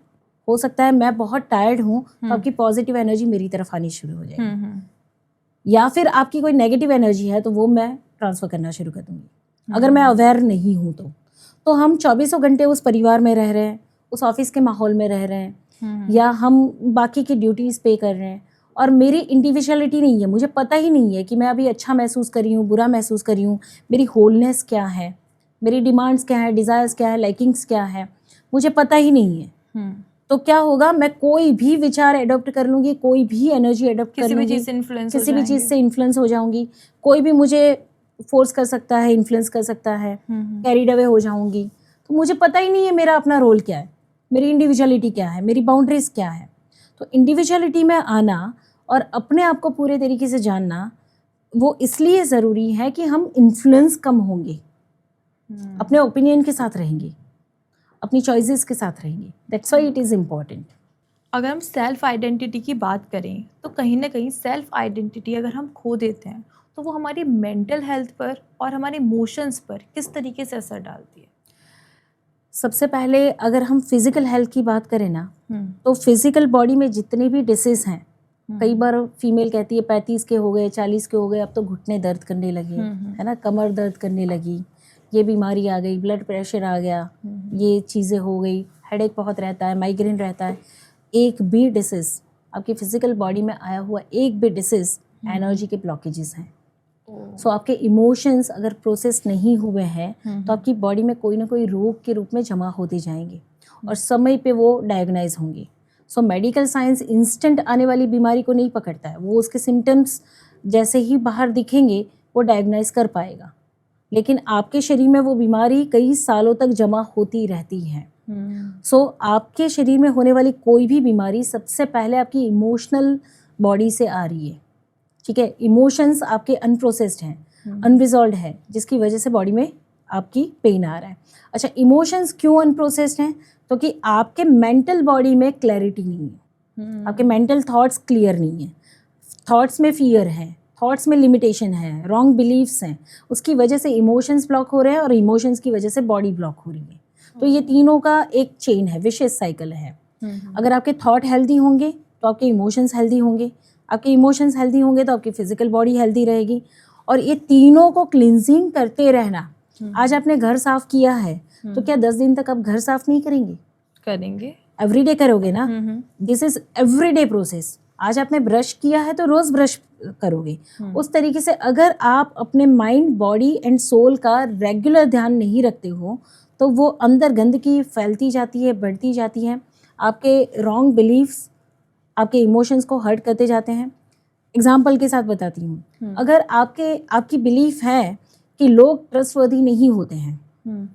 हो सकता है मैं बहुत टायर्ड हूँ, तो आपकी पॉजिटिव एनर्जी मेरी तरफ आनी शुरू हो जाएगी, या फिर आपकी कोई नेगेटिव एनर्जी है तो वो मैं ट्रांसफ़र करना शुरू कर दूँगी, अगर मैं अवेयर नहीं हूँ तो हम 24 घंटे उस परिवार में रह रहे हैं, उस ऑफिस के माहौल में रह रहे हैं, या हम बाकी की ड्यूटीज़ पे कर रहे हैं, और मेरी इंडिविजुअलिटी नहीं है। मुझे पता ही नहीं है कि मैं अभी अच्छा महसूस कर रही हूँ, बुरा महसूस कर रही हूँ, मेरी होलनेस क्या है, मेरी डिमांड्स क्या है, डिज़ायर्स क्या है, लाइकिंग्स क्या है, मुझे पता ही नहीं है। तो क्या होगा, मैं कोई भी विचार एडॉप्ट कर लूँगी, कोई भी एनर्जी एडॉप्ट कर लूँगी, किसी भी चीज़ से इन्फ्लुएंस हो जाऊँगी, कोई भी मुझे फोर्स कर सकता है, इन्फ्लुएंस कर सकता है, कैरीड अवे हो जाऊँगी। तो मुझे पता ही नहीं है मेरा अपना रोल क्या है, मेरी इंडिविजुअलिटी क्या है, मेरी बाउंड्रीज क्या है। तो इंडिविजुअलिटी में आना और अपने आप को पूरे तरीके से जानना, वो इसलिए ज़रूरी है कि हम इन्फ्लुएंस कम होंगे, अपने ओपिनियन के साथ रहेंगे, अपनी चॉइसेस के साथ रहेंगे। That's why it is important. अगर हम सेल्फ आइडेंटिटी की बात करें, तो कहीं ना कहीं सेल्फ आइडेंटिटी अगर हम खो देते हैं, तो वो हमारी मेंटल हेल्थ पर और हमारे इमोशंस पर किस तरीके से असर डालती है? सबसे पहले अगर हम फिज़िकल हेल्थ की बात करें ना, तो फिज़िकल बॉडी में जितने भी डिसीज़ हैं, कई बार फीमेल कहती है 35 के हो गए, 40 के हो गए, अब तो घुटने दर्द करने लगे, है ना, कमर दर्द करने लगी, ये बीमारी आ गई, ब्लड प्रेशर आ गया, ये चीज़ें हो गई, हेडेक बहुत रहता है, माइग्रेन रहता है। एक भी डिसीज़ आपकी फिजिकल बॉडी में आया हुआ एक भी डिसीज़ एनर्जी के ब्लॉकेजेस हैं। सो आपके इमोशंस अगर प्रोसेस नहीं हुए हैं तो आपकी बॉडी में कोई ना कोई रोग के रूप में जमा होते जाएंगे और समय पे वो डायग्नाइज होंगे। सो मेडिकल साइंस इंस्टेंट आने वाली बीमारी को नहीं पकड़ता है, वो उसके सिम्टम्स जैसे ही बाहर दिखेंगे वो डायग्नाइज कर पाएगा, लेकिन आपके शरीर में वो बीमारी कई सालों तक जमा होती रहती है। सो आपके शरीर में होने वाली कोई भी बीमारी सबसे पहले आपकी इमोशनल बॉडी से आ रही है, ठीक है। इमोशंस आपके अनप्रोसेस्ड हैं, अनरिजॉल्व है, जिसकी वजह से बॉडी में आपकी पेन आ रहा है। अच्छा, इमोशंस क्यों अनप्रोसेस्ड हैं? तो कि आपके मेंटल बॉडी में क्लैरिटी नहीं है, आपके मेंटल थॉट्स क्लियर नहीं है, थॉट्स में फियर है, थॉट्स में लिमिटेशन है, रॉन्ग बिलीव्स हैं, उसकी वजह से इमोशंस ब्लॉक हो रहे हैं और इमोशंस की वजह से बॉडी ब्लॉक हो रही है। तो ये तीनों का एक चेन है, विशेष साइकिल है। अगर आपके थॉट हेल्दी होंगे तो आपके इमोशंस हेल्दी होंगे, आपके इमोशंस हेल्दी होंगे तो आपकी फिजिकल बॉडी हेल्दी रहेगी। और ये तीनों को क्लिनजिंग करते रहना। आज आपने घर साफ किया है तो क्या 10 दिन तक आप घर साफ नहीं करेंगे? करेंगे, एवरीडे करोगे ना। This is everyday process. आज आपने ब्रश किया है तो रोज ब्रश करोगे। उस तरीके से अगर आप अपने माइंड, बॉडी एंड सोल का रेगुलर ध्यान नहीं रखते हो तो वो अंदर गंदगी फैलती जाती है, बढ़ती जाती है, आपके रॉन्ग बिलीव्स आपके इमोशंस को हर्ट करते जाते हैं। एग्जाम्पल के साथ बताती हूँ, अगर आपकी बिलीफ है कि लोग ट्रस्टवर्दी नहीं होते हैं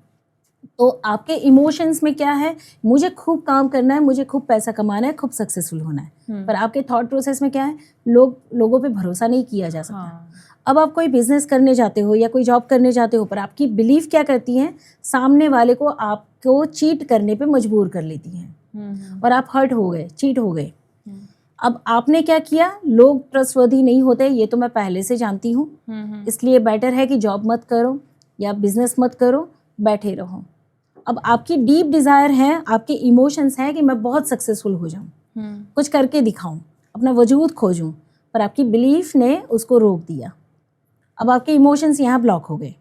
तो आपके इमोशंस में क्या है, मुझे खूब काम करना है, मुझे खूब पैसा कमाना है, खूब सक्सेसफुल होना है। पर आपके थॉट प्रोसेस में क्या है, लोगों पे भरोसा नहीं किया जा सकता। अब आप कोई बिजनेस करने जाते हो या कोई जॉब करने जाते हो, पर आपकी बिलीफ क्या करती है, सामने वाले को आपको चीट करने पे मजबूर कर लेती है और आप हर्ट हो गए, चीट हो गए। अब आपने क्या किया, लोग ट्रस्टवर्दी नहीं होते, ये तो मैं पहले से जानती हूँ, इसलिए बेटर है कि जॉब मत करो या बिजनेस मत करो, बैठे रहो। अब आपकी डीप डिज़ायर है, आपके इमोशंस हैं कि मैं बहुत सक्सेसफुल हो जाऊँ, कुछ करके दिखाऊं, अपना वजूद खोजूं, पर आपकी बिलीफ ने उसको रोक दिया। अब आपके इमोशंस यहाँ ब्लॉक हो गए।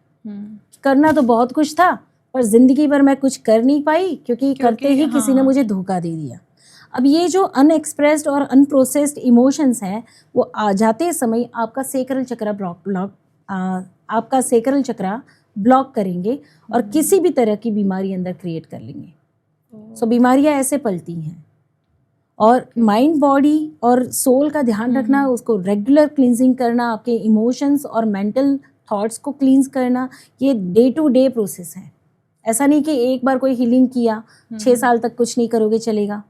करना तो बहुत कुछ था पर ज़िंदगी भर मैं कुछ कर नहीं पाई क्योंकि करते ही किसी ने मुझे धोखा दे दिया। अब ये जो अनएक्सप्रेस्ड और अनप्रोसेस्ड इमोशंस हैं वो आ जाते समय आपका सेक्रल चक्रा ब्लॉक करेंगे और किसी भी तरह की बीमारी अंदर क्रिएट कर लेंगे। सो बीमारियां ऐसे पलती हैं। और माइंड, बॉडी और सोल का ध्यान रखना, उसको रेगुलर क्लींजिंग करना, आपके इमोशंस और मेंटल थॉट्स को क्लींस करना, ये डे टू डे प्रोसेस है। ऐसा नहीं कि एक बार कोई हीलिंग किया 6 साल तक कुछ नहीं करोगे चलेगा,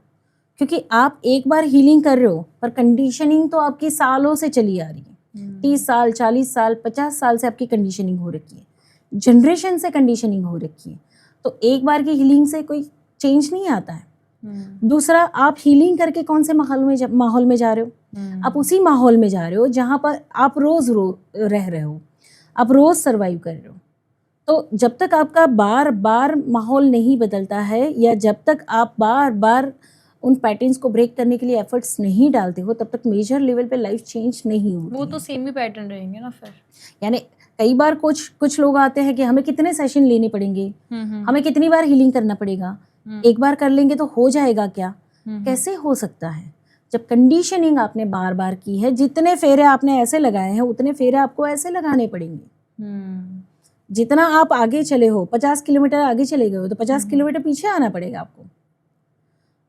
क्योंकि आप एक बार हीलिंग कर रहे हो पर कंडीशनिंग तो आपकी सालों से चली आ रही है। 30 साल, 40 साल, 50 साल से आपकी कंडीशनिंग हो रखी है, जनरेशन से कंडीशनिंग हो रखी है। तो एक बार की हीलिंग से कोई चेंज नहीं आता है। दूसरा, आप हीलिंग करके कौन से माहौल में जा रहे हो? आप उसी माहौल में जा रहे हो जहाँ पर आप रोज रह रहे हो, आप रोज सर्वाइव कर रहे हो। तो जब तक आपका बार बार माहौल नहीं बदलता है या जब तक आप बार बार उन पैटर्न्स को ब्रेक करने के लिए एफर्ट्स नहीं डालते हो, तब तक मेजर लेवल पे लाइफ चेंज नहीं होती। वो तो सेम ही पैटर्न रहेंगे ना फिर। यानी कई बार कुछ लोग आते हैं कि हमें कितने सेशन लेने पड़ेंगे, हमें कितनी बार हीलिंग करना पड़ेगा, एक बार कर लेंगे तो हो जाएगा क्या? कैसे हो सकता है जब कंडीशनिंग आपने बार बार की है? जितने फेरे आपने ऐसे लगाए हैं उतने फेरे आपको ऐसे लगाने पड़ेंगे। जितना आप आगे चले हो, 50 किलोमीटर आगे चले गए हो तो 50 किलोमीटर पीछे आना पड़ेगा आपको।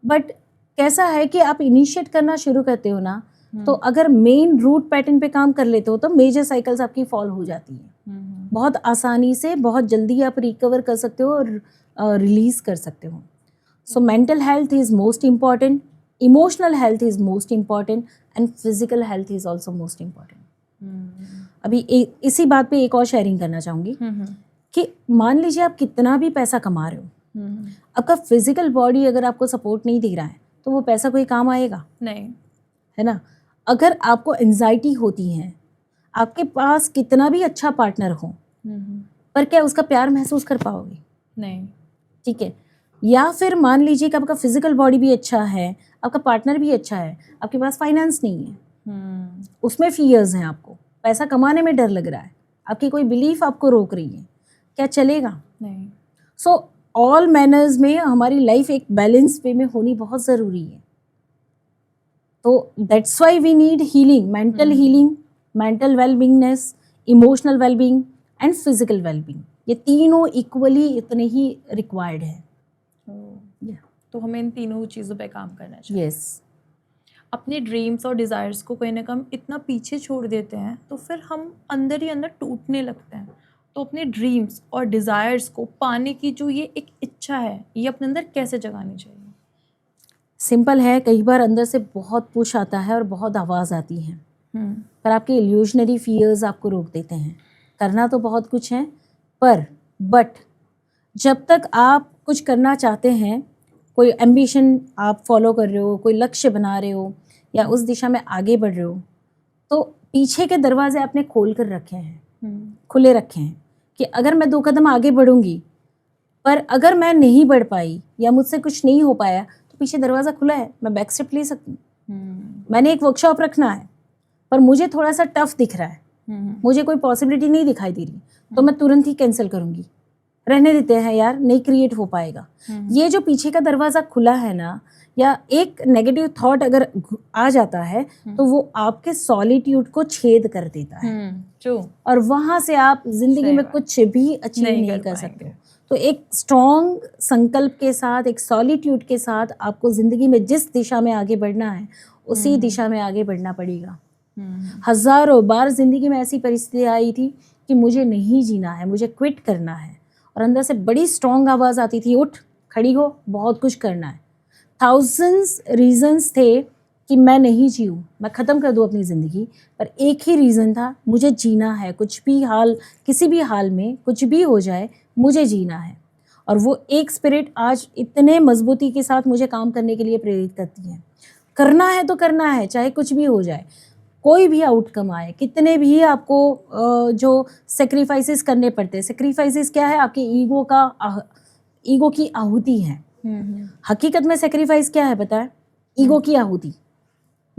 बट कैसा है कि आप इनिशिएट करना शुरू करते हो ना, तो अगर मेन रूट पैटर्न पे काम कर लेते हो तो मेजर साइकिल्स आपकी फॉल हो जाती है। बहुत आसानी से, बहुत जल्दी आप रिकवर कर सकते हो और रिलीज कर सकते हो। So mental health is most important, emotional health is most important and physical health is also most important. अभी इसी बात पे एक और शेयरिंग करना चाहूँगी कि मान लीजिए आप कितना भी पैसा कमा रहे हो, आपका फिजिकल बॉडी अगर आपको सपोर्ट नहीं दे रहा है तो वो पैसा कोई काम आएगा नहीं, है ना। अगर आपको एंजाइटी होती है, आपके पास कितना भी अच्छा पार्टनर हो, पर क्या उसका प्यार महसूस कर पाओगे? नहीं, ठीक है। या फिर मान लीजिए कि आपका फिजिकल बॉडी भी अच्छा है, आपका पार्टनर भी अच्छा है, आपके पास फाइनेंस नहीं है, उसमें फियर्स हैं, आपको पैसा कमाने में डर लग रहा है, आपकी कोई बिलीफ आपको रोक रही है, क्या चलेगा? नहीं। सो ऑल मैनर्स में हमारी लाइफ एक बैलेंस वे में होनी बहुत ज़रूरी है। तो that's why we need healing, mental healing, mental wellbeingness, emotional wellbeing and physical wellbeing. ये तीनों इक्वली इतने ही रिक्वायर्ड है। तो हमें इन तीनों चीज़ों पे काम करना चाहिए। यस। अपने ड्रीम्स और डिज़ायर्स को कहीं ना कहीं इतना पीछे छोड़ देते हैं तो फिर हम अंदर ही अंदर टूटने लगते हैं। तो अपने ड्रीम्स और डिज़ायर्स को पाने की जो ये एक इच्छा है, ये अपने अंदर कैसे जगानी चाहिए? सिंपल है, कई बार अंदर से बहुत पुश आता है और बहुत आवाज़ आती है, पर आपके इल्यूजनरी फियर्स आपको रोक देते हैं। करना तो बहुत कुछ है, बट जब तक आप कुछ करना चाहते हैं, कोई एम्बिशन आप फॉलो कर रहे हो, कोई लक्ष्य बना रहे हो या उस दिशा में आगे बढ़ रहे हो, तो पीछे के दरवाजे आपने खोल कर रखे हैं, खुले रखे हैं कि अगर मैं 2 कदम आगे बढ़ूंगी, पर अगर मैं नहीं बढ़ पाई या मुझसे कुछ नहीं हो पाया, तो पीछे दरवाज़ा खुला है, मैं बैक स्टेप ले सकती हूँ। मैंने एक वर्कशॉप रखना है, पर मुझे थोड़ा सा टफ दिख रहा है, मुझे कोई पॉसिबिलिटी नहीं दिखाई दे रही, तो मैं तुरंत ही कैंसिल करूँगी, रहने देते हैं यार, नहीं क्रिएट हो पाएगा। ये जो पीछे का दरवाज़ा खुला है ना, या एक नेगेटिव थॉट अगर आ जाता है तो वो आपके सॉलिट्यूड को छेद कर देता है, और वहाँ से आप जिंदगी में कुछ भी अचीव नहीं कर सकते। तो एक स्ट्रॉन्ग संकल्प के साथ, एक सॉलिट्यूड के साथ आपको ज़िंदगी में जिस दिशा में आगे बढ़ना है उसी दिशा में आगे बढ़ना पड़ेगा। हज़ारों बार ज़िंदगी में ऐसी परिस्थिति आई थी कि मुझे नहीं जीना है, मुझे क्विट करना है, और अंदर से बड़ी स्ट्रॉन्ग आवाज़ आती थी, उठ खड़ी हो, बहुत कुछ करना है। थाउजेंड्स रीजंस थे कि मैं नहीं जीऊँ, मैं ख़त्म कर दूँ अपनी ज़िंदगी, पर एक ही रीज़न था, मुझे जीना है, कुछ भी हाल, किसी भी हाल में कुछ भी हो जाए, मुझे जीना है। और वो एक स्पिरिट आज इतने मजबूती के साथ मुझे काम करने के लिए प्रेरित करती है। करना है तो करना है, चाहे कुछ भी हो जाए, कोई भी आउटकम आए, कितने भी आपको जो सेक्रीफाइसेस करने पड़ते हैं। सेक्रीफाइसेस क्या है? आपके ईगो की आहुति है। हकीकत में सेक्रीफाइस क्या है पता है? ईगो की आहुति।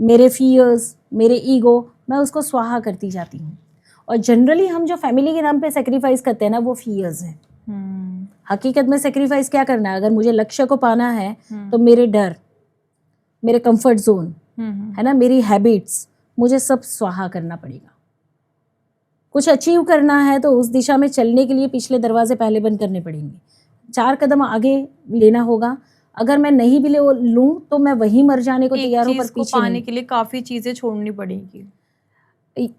मेरे फियर्स, मेरे ईगो, मैं उसको स्वाहा करती जाती हूँ। और जनरली हम जो फैमिली के नाम पे सेक्रीफाइस करते हैं ना, वो फियर्स हैं। हकीकत में सेक्रीफाइस क्या करना है? अगर मुझे लक्ष्य को पाना है तो मेरे डर, मेरे कंफर्ट जोन है ना, मेरी हैबिट्स, मुझे सब स्वाहा करना पड़ेगा। कुछ अचीव करना है तो उस दिशा में चलने के लिए पिछले दरवाजे पहले बंद करने पड़ेंगे, 4 कदम आगे लेना होगा। अगर मैं नहीं भी लूँ तो मैं वहीं मर जाने को तैयार हूँ, पर पीछे पाने के लिए काफ़ी चीज़ें छोड़नी पड़ेगी।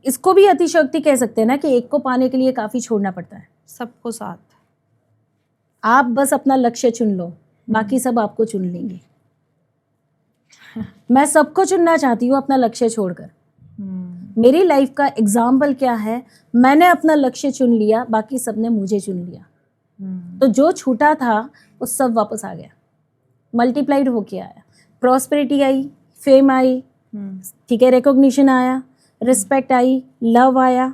इसको भी अतिशयोक्ति कह सकते हैं ना, कि एक को पाने के लिए काफ़ी छोड़ना पड़ता है। सबको साथ। आप बस अपना लक्ष्य चुन लो, बाकी सब आपको चुन लेंगे। मैं सबको चुनना चाहती हूँ अपना लक्ष्य छोड़कर। मेरी लाइफ का एग्जाम्पल क्या है? मैंने अपना लक्ष्य चुन लिया, बाकी सबने मुझे चुन लिया। तो जो छूटा था वो सब वापस आ गया, मल्टीप्लाइड होके आया। प्रॉस्पेरिटी आई, फेम आई, ठीक है, रिकॉग्निशन आया, रिस्पेक्ट आई, लव आया,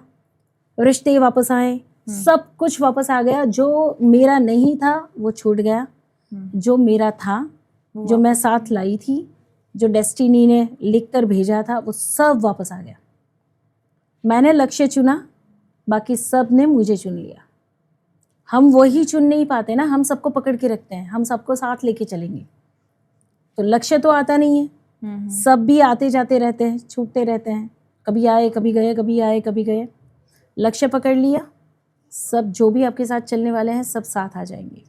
रिश्ते वापस आए, सब कुछ वापस आ गया। जो मेरा नहीं था वो छूट गया, जो मेरा था, जो मैं साथ लाई थी, जो डेस्टिनी ने लिख कर भेजा था, वो सब वापस आ गया। मैंने लक्ष्य चुना, बाकी सब ने मुझे चुन लिया। हम वही चुन नहीं पाते ना, हम सबको पकड़ के रखते हैं, हम सबको साथ लेके चलेंगे, तो लक्ष्य तो आता नहीं है। सब भी आते जाते रहते हैं, छूटते रहते हैं, कभी आए कभी गए, कभी आए कभी गए। लक्ष्य पकड़ लिया, सब जो भी आपके साथ चलने वाले हैं सब साथ आ जाएंगे।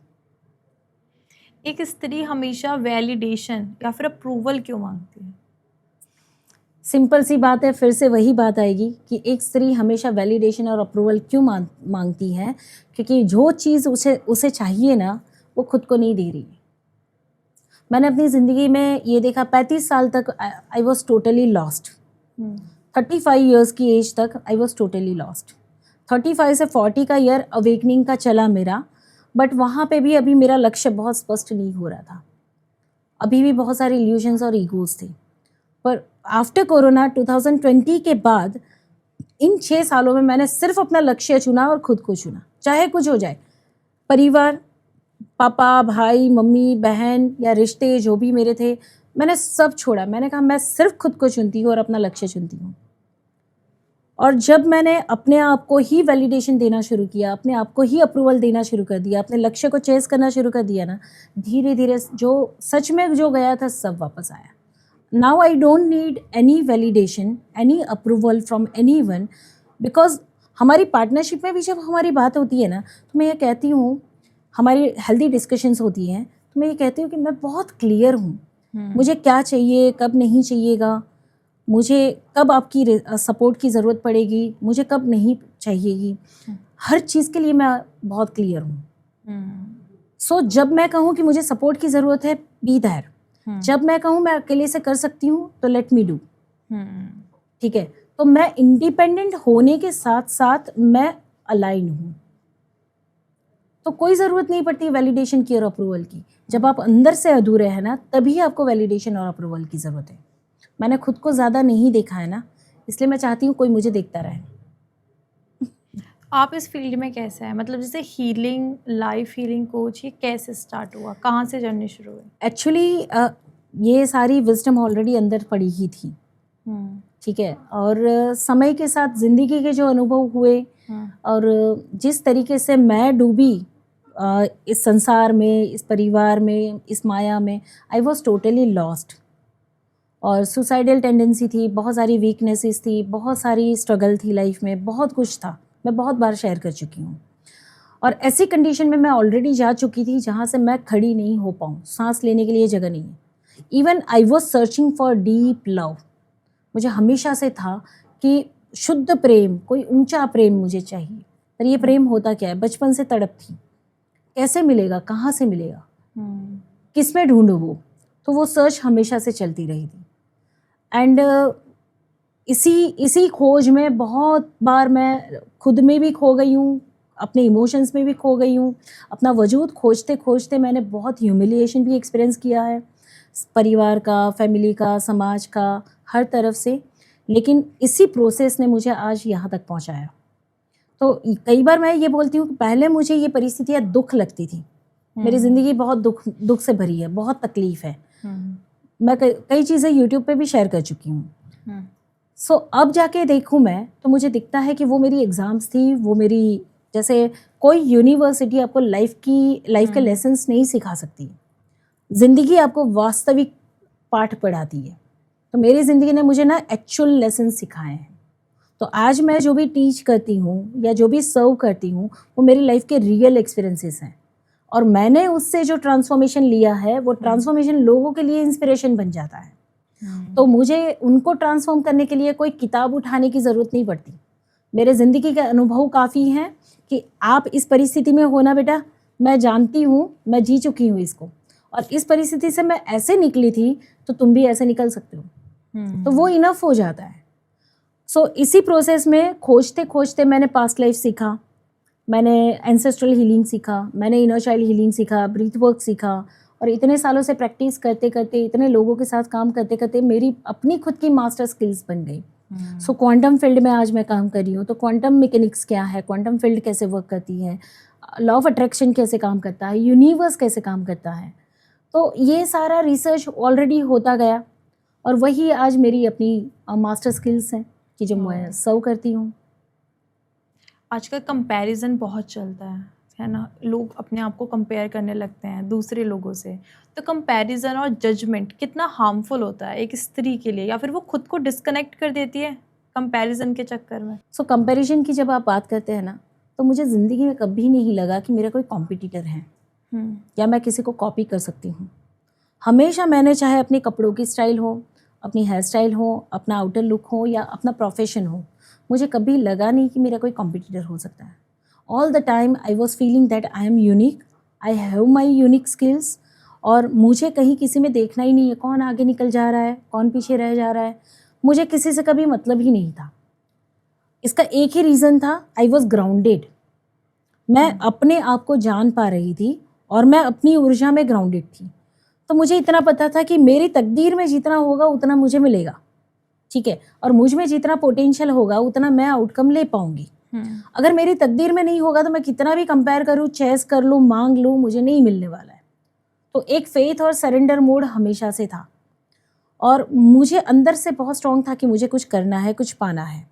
एक स्त्री हमेशा वैलिडेशन या फिर अप्रूवल क्यों मांगती है? सिंपल सी बात है, फिर से वही बात आएगी कि एक स्त्री हमेशा वैलिडेशन और अप्रूवल क्यों मांगती है? क्योंकि जो चीज़ उसे चाहिए ना, वो खुद को नहीं दे रही। मैंने अपनी ज़िंदगी में ये देखा, 35 साल तक I was totally lost. 35 years की एज तक आई वॉज टोटली लॉस्ट। 35 से 40 का ईयर अवेकनिंग का चला मेरा, बट वहाँ पे भी अभी मेरा लक्ष्य बहुत स्पष्ट नहीं हो रहा था। अभी भी बहुत सारे इल्यूजन्स और ईगोज थे। पर आफ्टर कोरोना 2020 के बाद इन 6 सालों में मैंने सिर्फ अपना लक्ष्य चुना और खुद को चुना, चाहे कुछ हो जाए। परिवार, पापा, भाई, मम्मी, बहन या रिश्ते जो भी मेरे थे, मैंने सब छोड़ा। मैंने कहा मैं सिर्फ खुद को चुनती हूँ और अपना लक्ष्य चुनती हूँ। और जब मैंने अपने आप को ही वैलिडेशन देना शुरू किया, अपने आप को ही अप्रूवल देना शुरू कर दिया, अपने लक्ष्य को चेस करना शुरू कर दिया ना, धीरे धीरे जो सच में जो गया था सब वापस आया। Now I don't need any validation, any approval from anyone, because हमारी पार्टनरशिप में भी जब हमारी बात होती है ना, तो मैं ये कहती हूँ, हमारी हेल्दी डिस्कशंस होती हैं, तो मैं ये कहती हूँ कि मैं बहुत क्लियर हूँ मुझे क्या चाहिए, कब नहीं चाहिएगा, मुझे कब आपकी सपोर्ट की ज़रूरत पड़ेगी, मुझे कब नहीं चाहिएगी, हर चीज़ के लिए मैं बहुत क्लियर हूँ। सो जब मैं कहूँ कि मुझे सपोर्ट की ज़रूरत है, बी देयर। जब मैं कहूँ मैं अकेले से कर सकती हूँ, तो लेट मी डू। ठीक है, तो मैं इंडिपेंडेंट होने के साथ साथ मैं अलाइन हूँ, तो कोई ज़रूरत नहीं पड़ती वैलिडेशन की और अप्रूवल की। जब आप अंदर से अधूरे हैं ना, तभी आपको वैलिडेशन और अप्रूवल की ज़रूरत है। मैंने खुद को ज़्यादा नहीं देखा है ना, इसलिए मैं चाहती हूँ कोई मुझे देखता रहे। आप इस फील्ड में कैसे हैं? मतलब जैसे हीलिंग, लाइफ हीलिंग कोच, ये कैसे स्टार्ट हुआ, कहाँ से जर्नी शुरू हुई? एक्चुअली ये सारी विजडम ऑलरेडी अंदर पड़ी ही थी। ठीक है, और समय के साथ ज़िंदगी के जो अनुभव हुए और जिस तरीके से मैं डूबी इस संसार में, इस परिवार में, इस माया में, आई वॉज टोटली लॉस्ट। और सुसाइडल टेंडेंसी थी, बहुत सारी वीकनेसेस थी, बहुत सारी स्ट्रगल थी लाइफ में, बहुत कुछ था, मैं बहुत बार शेयर कर चुकी हूँ। और ऐसी कंडीशन में मैं ऑलरेडी जा चुकी थी जहाँ से मैं खड़ी नहीं हो पाऊँ, सांस लेने के लिए जगह नहीं है। Even I was searching for deep love. मुझे हमेशा से था कि शुद्ध प्रेम, कोई ऊंचा प्रेम मुझे चाहिए, पर ये प्रेम होता क्या है, बचपन से तड़प थी, कैसे मिलेगा, कहाँ से मिलेगा, किस में ढूंढूं वो, तो वो सर्च हमेशा से चलती रही थी। एंड इसी खोज में बहुत बार मैं खुद में भी खो गई हूँ, अपने इमोशंस में भी खो गई हूँ, अपना वजूद खोजते खोजते मैंने बहुत ह्यूमिलिएशन भी एक्सपीरियंस किया है, परिवार का, फैमिली का, समाज का, हर तरफ से। लेकिन इसी प्रोसेस ने मुझे आज यहाँ तक पहुँचाया। तो कई बार मैं ये बोलती हूँ कि पहले मुझे ये परिस्थितियाँ दुख लगती थी, मेरी ज़िंदगी बहुत दुख से भरी है, बहुत तकलीफ है। मैं कई चीज़ें यूट्यूब पे भी शेयर कर चुकी हूँ। सो अब जाके देखूँ मैं, तो मुझे दिखता है कि वो मेरी एग्ज़ाम्स थी, वो मेरी, जैसे कोई यूनिवर्सिटी आपको लाइफ के लेसन्स नहीं सिखा सकती, ज़िंदगी आपको वास्तविक पाठ पढ़ाती है। तो मेरी ज़िंदगी ने मुझे ना एक्चुअल लेसन सिखाए हैं। तो आज मैं जो भी टीच करती हूँ या जो भी सर्व करती हूँ, वो मेरी लाइफ के रियल एक्सपीरियंसेस हैं, और मैंने उससे जो ट्रांसफॉर्मेशन लिया है, वो ट्रांसफॉर्मेशन लोगों के लिए इंस्पिरेशन बन जाता है। तो मुझे उनको ट्रांसफॉर्म करने के लिए कोई किताब उठाने की ज़रूरत नहीं पड़ती। मेरे ज़िंदगी के अनुभव काफ़ी हैं कि आप इस परिस्थिति में हो ना बेटा, मैं जानती हूँ, मैं जी चुकी हूँ इसको, और इस परिस्थिति से मैं ऐसे निकली थी, तो तुम भी ऐसे निकल सकते हो। तो वो इनफ हो जाता है। सो इसी प्रोसेस में खोजते खोजते मैंने पास्ट लाइफ सीखा, मैंने एंसेस्ट्रल हीलिंग सीखा, मैंने इनर चाइल्ड हीलिंग सीखा, ब्रीथ वर्क सीखा, और इतने सालों से प्रैक्टिस करते करते, इतने लोगों के साथ काम करते करते मेरी अपनी खुद की मास्टर स्किल्स बन गई। सो क्वांटम फील्ड में आज मैं काम कर रही हूँ। तो क्वांटम मैकेनिक्स क्या है, क्वांटम फील्ड कैसे वर्क करती है, लॉ ऑफ अट्रैक्शन कैसे काम करता है, यूनिवर्स कैसे काम करता है, तो ये सारा रिसर्च ऑलरेडी होता गया, और वही आज मेरी अपनी मास्टर स्किल्स हैं कि जो मैं सर्व करती हूँ। आजकल कंपैरिजन बहुत चलता है ना, लोग अपने आप को कंपेयर करने लगते हैं दूसरे लोगों से। तो कंपैरिजन और जजमेंट कितना हार्मफुल होता है एक स्त्री के लिए, या फिर वो खुद को डिस्कनेक्ट कर देती है कंपैरिजन के चक्कर में? सो कंपैरिजन की जब आप बात करते हैं ना, तो मुझे ज़िंदगी में कभी नहीं लगा कि मेरा कोई कॉम्पिटिटर है या मैं किसी को कॉपी कर सकती हूँ। हमेशा मैंने, चाहे अपने कपड़ों की स्टाइल हो, अपनी हेयर स्टाइल हो, अपना आउटर लुक हो, या अपना प्रोफेशन हो, मुझे कभी लगा नहीं कि मेरा कोई कॉम्पिटिटर हो सकता है। All the time I was feeling that I am unique, I have my unique skills, और मुझे कहीं किसी में देखना ही नहीं है कौन आगे निकल जा रहा है, कौन पीछे रह जा रहा है। मुझे किसी से कभी मतलब ही नहीं था। इसका एक ही रीज़न था, आई वॉज ग्राउंडेड। मैं अपने आप को जान पा रही थी और मैं अपनी ऊर्जा में ग्राउंडेड थी। तो मुझे इतना पता था कि मेरी तकदीर में जितना होगा उतना मुझे मिलेगा, ठीक है, और मुझ में जितना पोटेंशियल होगा उतना मैं आउटकम ले पाऊंगी। अगर मेरी तकदीर में नहीं होगा तो मैं कितना भी कंपेयर करूँ, चेस कर लूँ, मांग लूँ, मुझे नहीं मिलने वाला है। तो एक फेथ और सरेंडर मोड हमेशा से था। और मुझे अंदर से बहुत स्ट्रॉन्ग था कि मुझे कुछ करना है, कुछ पाना है।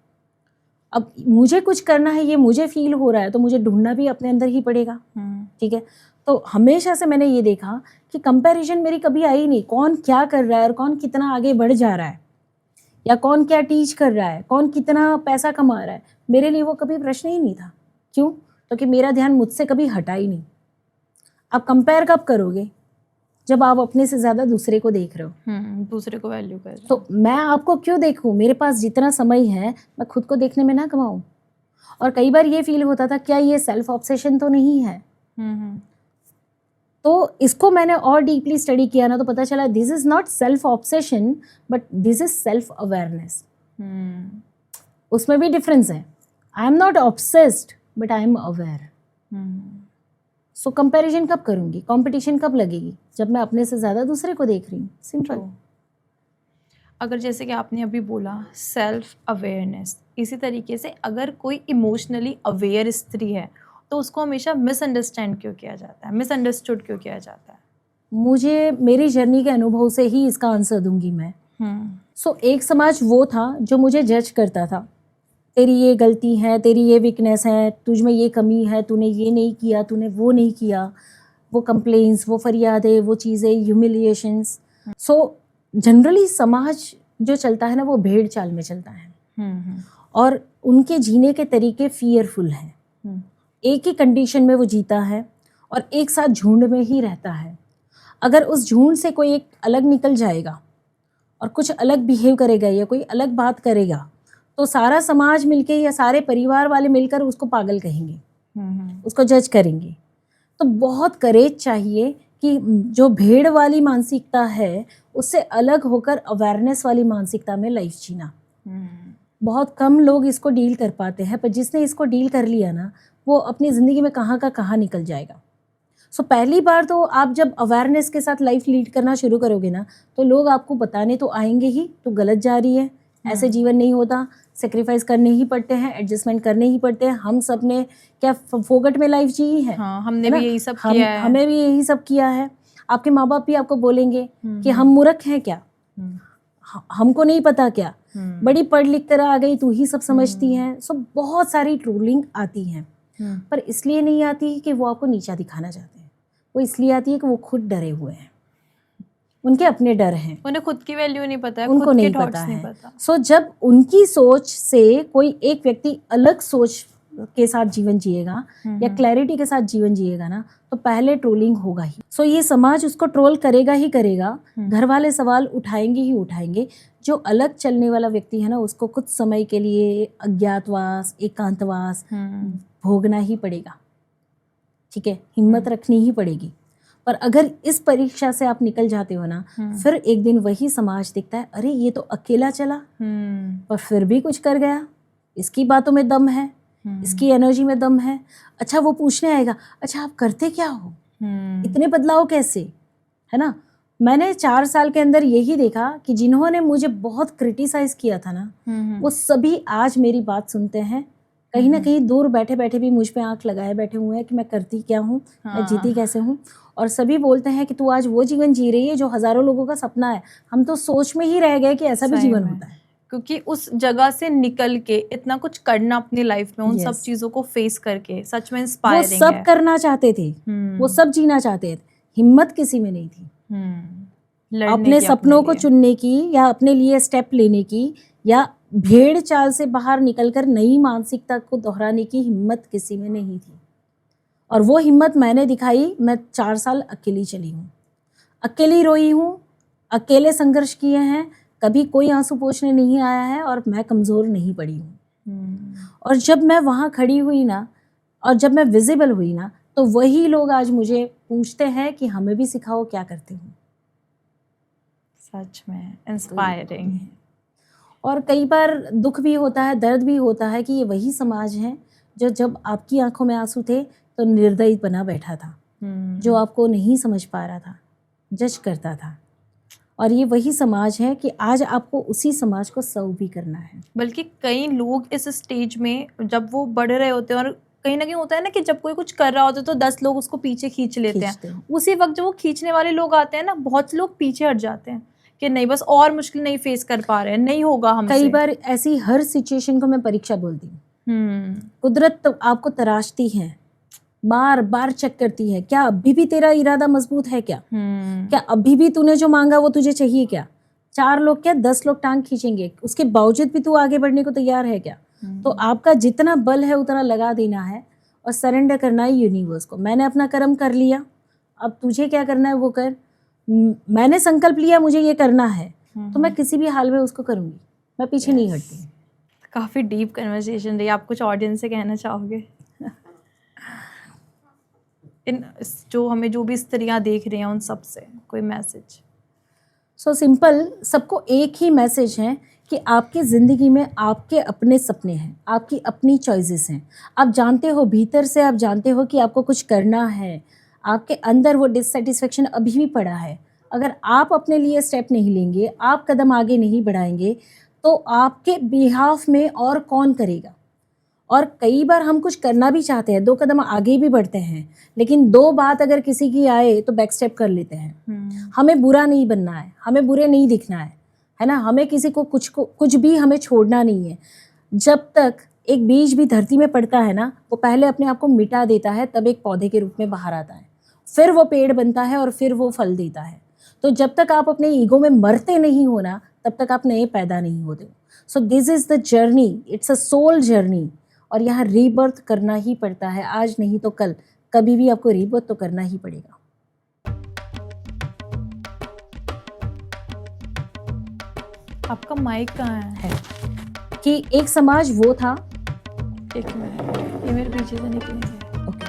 अब मुझे कुछ करना है, ये मुझे फील हो रहा है, तो मुझे ढूंढना भी अपने अंदर ही पड़ेगा। ठीक है, तो हमेशा से मैंने ये देखा कि कंपैरिजन मेरी कभी आई नहीं, कौन क्या कर रहा है और कौन कितना आगे बढ़ जा रहा है, या कौन क्या टीच कर रहा है, कौन कितना पैसा कमा रहा है, मेरे लिए वो कभी प्रश्न ही नहीं था। क्यों? क्योंकि मेरा ध्यान मुझसे कभी हटा ही नहीं। आप कंपेयर कब करोगे? जब आप अपने से ज़्यादा दूसरे को देख रहे हो, दूसरे को वैल्यू कर रहे हो। तो मैं आपको क्यों देखूं? मेरे पास जितना समय है मैं खुद को देखने में ना कमाऊं। और कई बार ये फील होता था, क्या ये सेल्फ ऑब्सेशन तो नहीं है? तो इसको मैंने और डीपली स्टडी किया ना, तो पता चला this is not self obsession but this is self awareness. उसमें भी डिफरेंस है। I am not obsessed but I am aware. So comparison कब करूंगी, कंपटीशन कब लगेगी? जब मैं अपने से ज़्यादा दूसरे को देख रही हूँ। सिंपल। अगर जैसे कि आपने अभी बोला सेल्फ अवेयरनेस, इसी तरीके से अगर कोई इमोशनली अवेयर स्त्री है तो उसको हमेशा मिसअंडरस्टैंड क्यों किया जाता है, मिसअंडरस्टूड क्यों किया जाता है? मुझे मेरी जर्नी के अनुभव से ही इसका आंसर दूंगी मैं। सो एक समाज वो था जो मुझे जज करता था, तेरी ये गलती है, तेरी ये वीकनेस है, तुझ में ये कमी है, तूने ये नहीं किया, तूने वो नहीं किया। वो कंप्लेंट्स, वो फरियादें, वो चीज़ें, ह्यूमिलिएशंस। सो जनरली समाज जो चलता है ना, वो भेड़ चाल में चलता है। और उनके जीने के तरीके फियरफुल हैं। एक ही कंडीशन में वो जीता है और एक साथ झुंड में ही रहता है। अगर उस झुंड से कोई एक अलग निकल जाएगा और कुछ अलग बिहेव करेगा या कोई अलग बात करेगा, तो सारा समाज मिलके या सारे परिवार वाले मिलकर उसको पागल कहेंगे, उसको जज करेंगे। तो बहुत करेज चाहिए कि जो भेड़ वाली मानसिकता है उससे अलग होकर अवेयरनेस वाली मानसिकता में लाइफ जीना। बहुत कम लोग इसको डील कर पाते हैं, पर जिसने इसको डील कर लिया ना, वो अपनी ज़िंदगी में कहाँ का कहाँ निकल जाएगा। सो पहली बार तो आप जब अवेयरनेस के साथ लाइफ लीड करना शुरू करोगे ना, तो लोग आपको बताने तो आएंगे ही, तो गलत जा रही है, ऐसे जीवन नहीं होता, सेक्रीफाइस करने ही पड़ते हैं, एडजस्टमेंट करने ही पड़ते हैं। हम सब ने क्या फोकट में लाइफ जी है? हमने भी यही सब किया है। हमें भी यही सब किया है। आपके माँ बाप भी आपको बोलेंगे कि हम मूर्ख हैं क्या, हमको नहीं पता क्या, बड़ी पढ़ लिख कर आ गई, तू ही सब समझती है। सो बहुत सारी ट्रोलिंग आती है, पर इसलिए नहीं आती कि वो आपको नीचा दिखाना चाहते हैं, वो इसलिए आती है कि वो खुद डरे हुए हैं, उनके अपने डर हैं, उन्हें खुद की वैल्यू नहीं पता है, उनको खुद नहीं के पता नहीं है। पता। सो जब उनकी सोच से कोई एक व्यक्ति अलग सोच के साथ जीवन जिएगा या क्लैरिटी के साथ जीवन जिएगा ना, तो पहले ट्रोलिंग होगा ही। सो ये समाज उसको ट्रोल करेगा ही करेगा, घर वाले सवाल उठाएंगे ही उठाएंगे। जो अलग चलने वाला व्यक्ति है ना, उसको कुछ समय के लिए अज्ञातवास, एकांतवास भोगना ही पड़ेगा। ठीक है, हिम्मत रखनी ही पड़ेगी। पर अगर इस परीक्षा से आप निकल जाते हो ना, फिर एक दिन वही समाज दिखता है, अरे ये तो अकेला चला पर फिर भी कुछ कर गया, इसकी बातों में दम है, इसकी एनर्जी में दम है। अच्छा, वो पूछने आएगा, अच्छा आप करते क्या हो, इतने बदलाव कैसे, है ना। मैंने 4 साल के अंदर यही देखा कि जिन्होंने मुझे बहुत क्रिटिसाइज किया था ना, वो सभी आज मेरी बात सुनते हैं। कहीं ना कहीं दूर बैठे बैठे भी मुझ पे आंख लगाए बैठे हुए हैं कि मैं करती क्या हूँ, मैं जीती कैसे हूँ। और सभी बोलते हैं कि तू आज वो जीवन जी रही है जो हजारों लोगों का सपना है। हम तो सोच में ही रह गए कि ऐसा भी जीवन होता है, क्योंकि उस जगह से निकल के इतना कुछ करना अपनी लाइफ में, उन सब चीजों को फेस करके सच में इंस्पायरिंग है। वो सब करना चाहते थे, वो सब जीना चाहते थे, हिम्मत किसी में नहीं थी अपने सपनों को चुनने की या अपने लिए स्टेप लेने की या भेड़ चाल से बाहर निकलकर नई मानसिकता को दोहराने की हिम्मत किसी में नहीं थी। और वो हिम्मत मैंने दिखाई। मैं 4 साल अकेली चली हूँ, अकेली रोई हूँ, अकेले संघर्ष किए हैं, कभी कोई आंसू पोंछने नहीं आया है और मैं कमज़ोर नहीं पड़ी हूँ। और जब मैं वहाँ खड़ी हुई ना, और जब मैं विजिबल हुई ना, तो वही लोग आज मुझे पूछते हैं कि हमें भी सिखाओ क्या करते हो। सच में इंस्पायरिंग है। और कई बार दुख भी होता है, दर्द भी होता है कि ये वही समाज है जो जब आपकी आंखों में आंसू थे तो निर्दयी बना बैठा था, जो आपको नहीं समझ पा रहा था, जज करता था। और ये वही समाज है कि आज आपको उसी समाज को सर्व भी करना है। बल्कि कई लोग इस स्टेज में जब वो बढ़ रहे होते हैं, और कहीं ना कहीं होता है ना कि जब कोई कुछ कर रहा होता है तो 10 लोग उसको पीछे खींच लेते हैं। उसी वक्त जब वो खींचने वाले लोग आते हैं ना, बहुत से लोग पीछे हट जाते हैं कि नहीं बस और मुश्किल नहीं फेस कर पा रहे हैं, नहीं होगा हमसे? कई बार ऐसी हर सिचुएशन को मैं परीक्षा बोलती हूँ। कुदरत तो आपको तराशती है, बार बार चेक करती है, क्या अभी भी तेरा इरादा मजबूत है क्या? क्या अभी भी तूने जो मांगा वो तुझे चाहिए क्या? 4 लोग क्या 10 लोग टांग खींचेंगे, उसके बावजूद भी तू आगे बढ़ने को तैयार है क्या? तो आपका जितना बल है उतना लगा देना है और सरेंडर करना है यूनिवर्स को। मैंने अपना कर्म कर लिया, अब तुझे क्या करना है वो कर। मैंने संकल्प लिया मुझे ये करना है, तो मैं किसी भी हाल में उसको करूँगी, मैं पीछे नहीं हटती। काफ़ी डीप कन्वर्सेशन रही। आप कुछ ऑडियंस से कहना चाहोगे? इन जो हमें जो भी स्त्रियां देख रही हैं उन सब से कोई मैसेज? सो सिंपल, सबको एक ही मैसेज है कि आपकी ज़िंदगी में आपके अपने सपने हैं, आपकी अपनी चॉइसेस हैं। आप जानते हो, भीतर से आप जानते हो कि आपको कुछ करना है, आपके अंदर वो डिससेटिस्फेक्शन अभी भी पड़ा है। अगर आप अपने लिए स्टेप नहीं लेंगे, आप कदम आगे नहीं बढ़ाएंगे, तो आपके बिहाफ में और कौन करेगा? और कई बार हम कुछ करना भी चाहते हैं, 2 कदम आगे भी बढ़ते हैं, लेकिन 2 बात अगर किसी की आए तो बैक स्टेप कर लेते हैं। हमें बुरा नहीं बनना है, हमें बुरे नहीं दिखना है ना? हमें किसी को कुछ भी हमें छोड़ना नहीं है। जब तक एक बीज भी धरती में पड़ता है ना, वो पहले अपने आप को मिटा देता है, तब एक पौधे के रूप में बाहर आता है, फिर वो पेड़ बनता है और फिर वो फल देता है। तो जब तक आप अपने ईगो में मरते नहीं हो ना, तब तक आप नए पैदा नहीं होते। So this is the journey, it's a soul journey. और यहाँ रीबर्थ करना ही पड़ता है, आज नहीं तो कल, कभी भी आपको रीबर्थ तो करना ही पड़ेगा। आपका माइक कहाँ है? कि एक समाज वो था। एक मिनट, ये मेरे पीछे से निकलेंगे। ओके,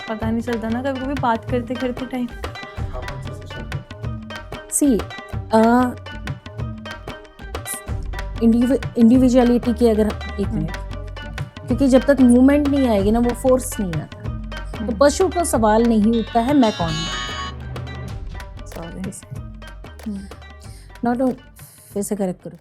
पता नहीं चलता ना कभी कभी बात करते करते टाइम। सी इंडिविजुअलिटी की अगर एक मिनट, क्योंकि जब तक मूवमेंट नहीं आएगी ना, वो फोर्स नहीं आता। तो पशु को सवाल नहीं उठता है मैं कौन हूँ। सॉरी, नॉट फिर से करेक्ट करो।